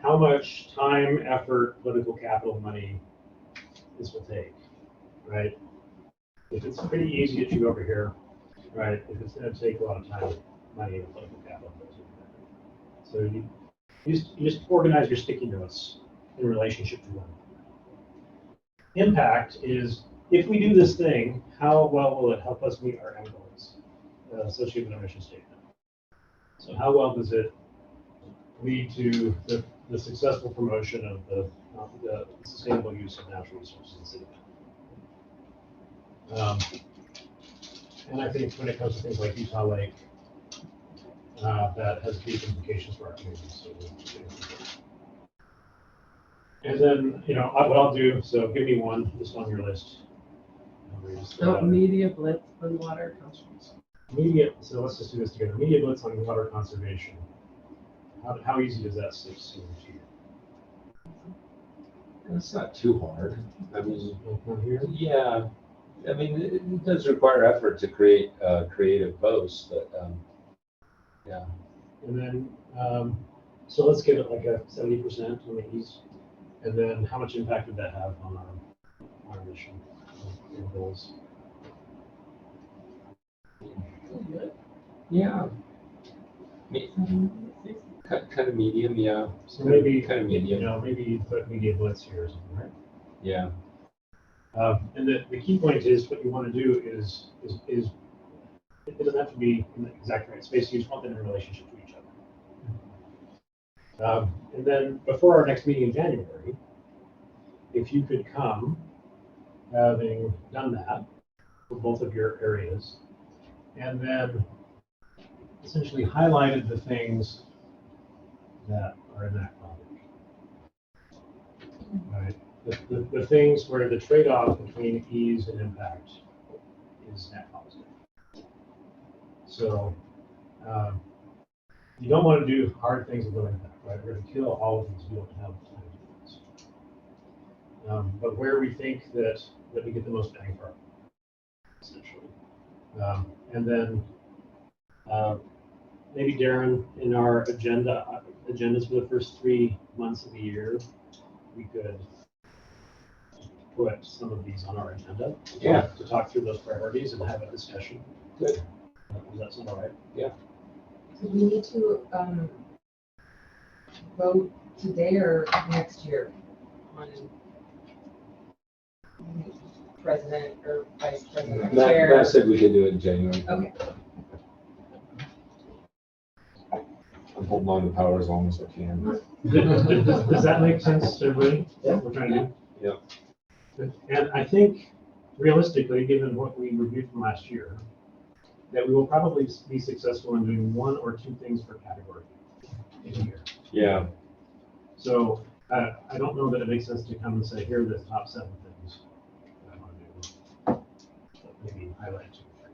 how much time, effort, political capital, money this will take, right? If it's pretty easy to get you over here, right? If it's going to take a lot of time, money, and political capital. So you just organize your sticky notes in relationship to one. Impact is, if we do this thing, how well will it help us meet our end goals associated with our mission statement? So how well does it lead to the successful promotion of the sustainable use of natural resources in the city? And I think when it comes to things like Utah Lake, that has deep implications for our communities. So and then, you know, what I'll do, so give me one just on your list. Media blitz on water conservation. So let's just do this together. Media blitz on water conservation. How easy does that seem to you? It's not too hard. I mean, Here? yeah. I mean, it does require effort to create creative posts, but yeah. And then, so let's give it like a 70% on the ease. And then how much impact would that have on our mission and goals? Yeah. Kind of medium, yeah. So maybe kind of medium. You know, maybe you put media blitz here or something, right? Yeah. And the key point is what you want to do is it doesn't have to be in the exact right space. You just want them in relationship to each other. And then before our next meeting in January, if you could come, having done that for both of your areas, and then essentially highlighted the things that are in that project. Right. The things where the trade-off between ease and impact is net positive. So you don't want to do hard things with no impact, right? We're going to kill all of these. We don't have time to do this. But where we think that we get the most bang for our buck, essentially. And then maybe Darren, in our agendas for the first 3 months of the year, we could put some of these on our agenda. To talk through those priorities and have a discussion. Good. Does that sound all right? Yeah. So we need to vote today or next year on president or vice president, chair. Matt said we could do it in January. Okay. I'm holding on to power as long as I can. Does that make sense to everybody? Yeah. What we're trying to do? Yeah. And I think realistically, given what we reviewed from last year, that we will probably be successful in doing 1 or 2 things per category in a year. Yeah. So I don't know that it makes sense to come and say, here are the top 7 things that I want to do. But maybe highlight 2 or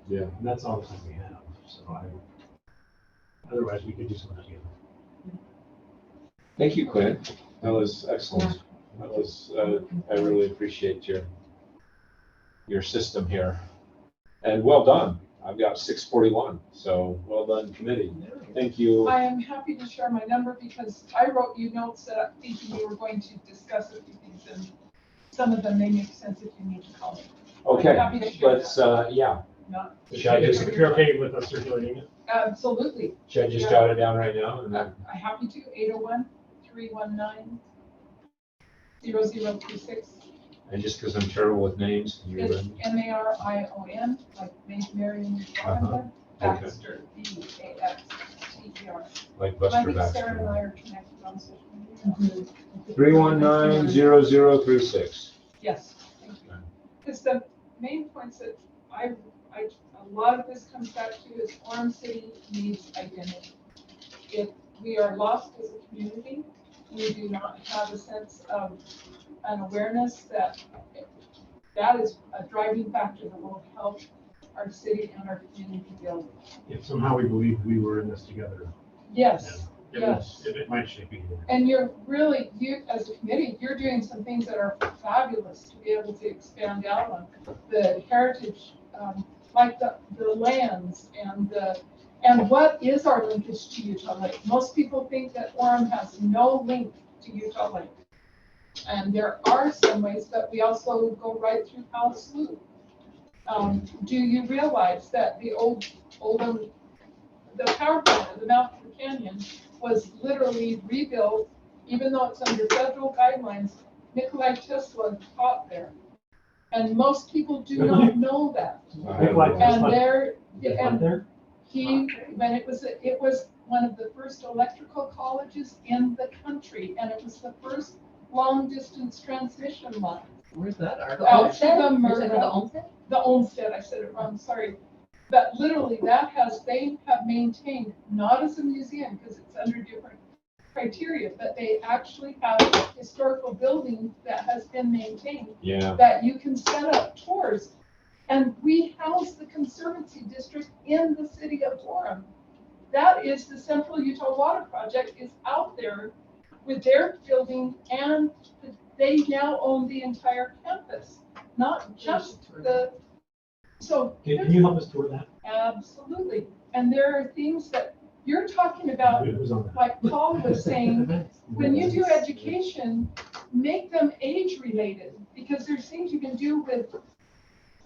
3. Yeah. And that's all the time we have. So otherwise we could do something together. Thank you, Quinn. That was excellent. That was I really appreciate your system here. And well done. I've got 641. So well done, committee. Thank you. I am happy to share my number because I wrote you notes that I'm thinking we were going to discuss a few things, and some of them may make sense if you need to call me. Okay. I'm happy to share Let's yeah. Not- Should I just, if you're okay with us circulating it? Absolutely. Should I just jot it down right now? And then I'm happy to. 801-319-0026. and just because I'm terrible with names, can you It's read? Marion, like Marion Robinson, Okay. Baxter, B-A-X-T-E-R. Like I Buster think Sarah and Baxter. I are connected on social media. 319-0036. Yes, thank you. Because the main points that I a lot of this comes back to is Orem City needs identity. If we are lost as a community, we do not have a sense of an awareness that is a driving factor that will help our city and our community build. If somehow we believe we were in this together. Yes, Yeah, yes. it might shape you. And you're really, you as a committee, you're doing some things that are fabulous to be able to expand out on the heritage, like the lands and what is our linkage to Utah Lake? Most people think that Orem has no link to Utah Lake. And there are some ways, but we also go right through Powell Slough. Do you realize that the the power plant at the mouth of the canyon was literally rebuilt, even though it's under federal guidelines? Nikolai Tesla taught there. And most people do not know that. And it was one of the first electrical colleges in the country, and it was the first long distance transmission line. Where's that? Out to the Murdoch. The Olmsted? The Olmsted, I said it wrong, sorry. But literally they have maintained, not as a museum because it's under different criteria, but they actually have a historical building that has been maintained. Yeah. That you can set up tours. And we house the Conservancy District in the city of Orem. That is the Central Utah Water Project is out there with their building, and they now own the entire campus, not just the. So Can you help us tour that? Absolutely, and there are things that you're talking about, like Paul was saying, when you do education, make them age related, because there's things you can do with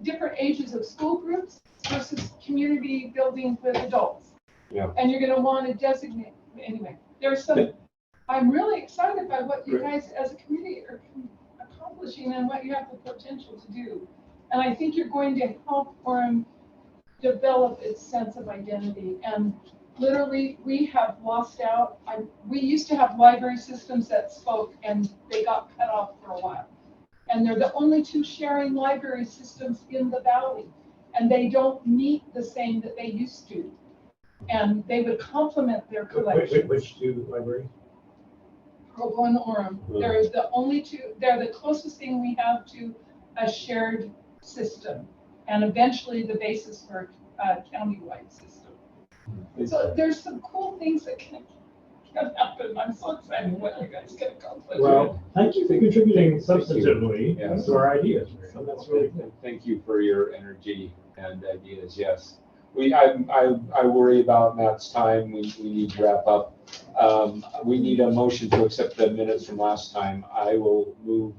different ages of school groups versus community building with adults. Yeah. And you're going to want to designate, anyway, there's some, I'm really excited by what you guys as a community are accomplishing and what you have the potential to do. And I think you're going to help Orem develop its sense of identity. And literally, we have lost out. We used to have library systems that spoke, and they got cut off for a while. And they're the only two sharing library systems in the valley. And they don't meet the same that they used to. And they would complement their collections. Which two libraries? Provo and Orem. They're the only two, they're the closest thing we have to a shared system. And eventually the basis for a county-wide system. So there's some cool things that can happen. I'm so excited what you guys can accomplish. Well, thank you for contributing substantively to our ideas. That's really good. Thank you for your energy and ideas. Yes, I worry about Matt's time. We need to wrap up. We need a motion to accept the minutes from last time. I will move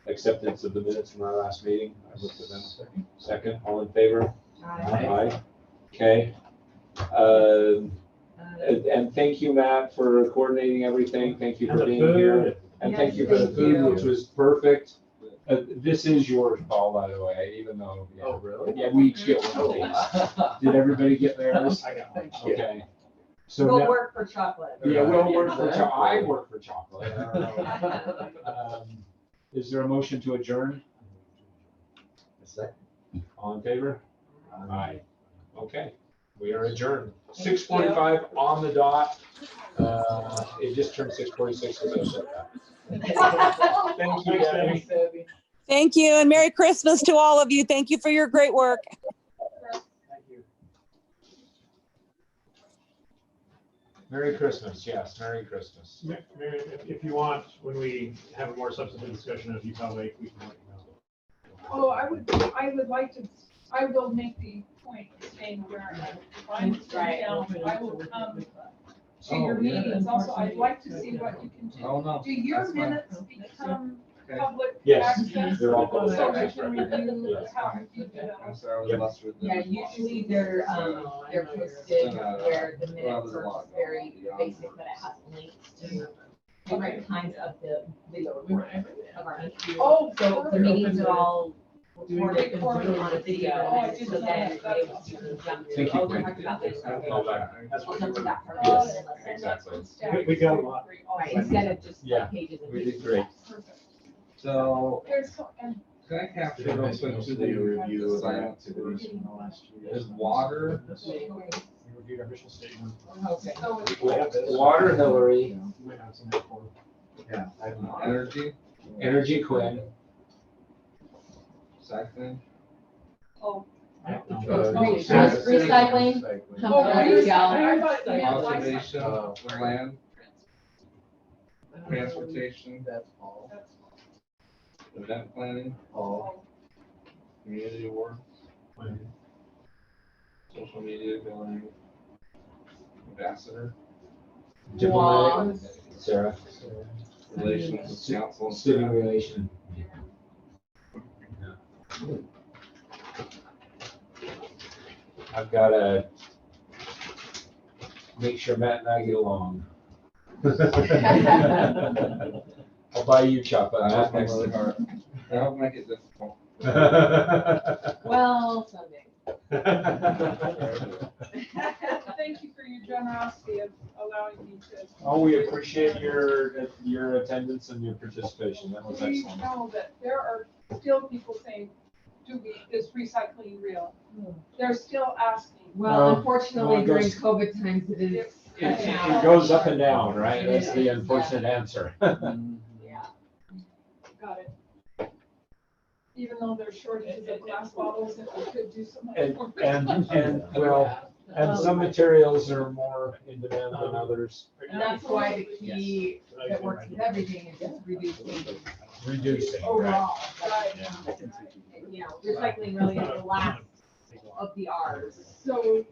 acceptance of the minutes from our last meeting. I looked at them. Second, all in favor? Aye. Okay. And thank you, Matt, for coordinating everything. Thank you for being here. And thank you for the food, which was perfect. This is yours, Paul, by the way, even though. Yeah, Oh, really? Yeah, we each get one of these. Did everybody get theirs? I got one. Okay. So We'll now, work for chocolate. yeah, we'll work for chocolate. I work for chocolate. Is there a motion to adjourn? All in favor? Aye. Okay, we are adjourned. 6:45 on the dot. It just turned 6:46 as I said that. Thank you, Debbie. Thank you, and Merry Christmas to all of you. Thank you for your great work. Thank you. Merry Christmas, yes, Merry Christmas. Mary, if you want, when we have a more substantive discussion of Utah Lake, we can let you know. Oh, I would like to, I will make the point of staying where I am. If I'm in town, I will come to your meetings. Also, I'd like to see what you can do. Oh, no. Do your That's fine. minutes become Okay. public Yes, access? they're all public So we access, can right. review Yes. how you do that. I'm sorry, I was Yep. lost with Yeah, them. usually they're posted where the minutes are just very basic, but it has links to different kinds of the video recording of our meetings. Oh, So the meetings are all Recorded. recorded on a video, Oh, I and didn't so know then that. you're able to jump to, Thank you. oh, we talked about this. All back. That's I'll what jump to you that part. Yes, and let's- exactly. We got a lot. Right, instead of just Yeah, like pages and we pages. did great. Perfect. So, There's, and Can I capture real Mostly quick to a the review of site our activities from the last year. Is water, We reviewed our mission statement. Okay. So it's- Water, Hillary, You might have some info. Yeah. I've not- energy, energy, Quinn. recycling, Oh. Recycling. Oh, Right, yeah. I thought you meant like- conservation, land, transportation, That's all. event planning, All. community awards, social media, billing, ambassador, Wow. Sarah. relations with council and Student staff. relation. I've gotta make sure Matt and I get along. I'll buy you chocolate. I Matt, hope next really time. hard. I hope make it difficult. Well, someday. Thank you for your generosity of allowing me to. Oh, we appreciate your attendance and your participation. That was We excellent. know that there are still people saying, is recycling real? They're still asking. Well, Well, unfortunately, it during goes- COVID times, it is. It goes up and down, right? That's the unfortunate answer. Yeah. Got it. Even though there's shortages of glass bottles, if we could do so much And, more. and some materials are more in demand than others. And that's why the key that works with everything is just Reducing, reducing right? overall. Right. You know, recycling really is the last of the R's. So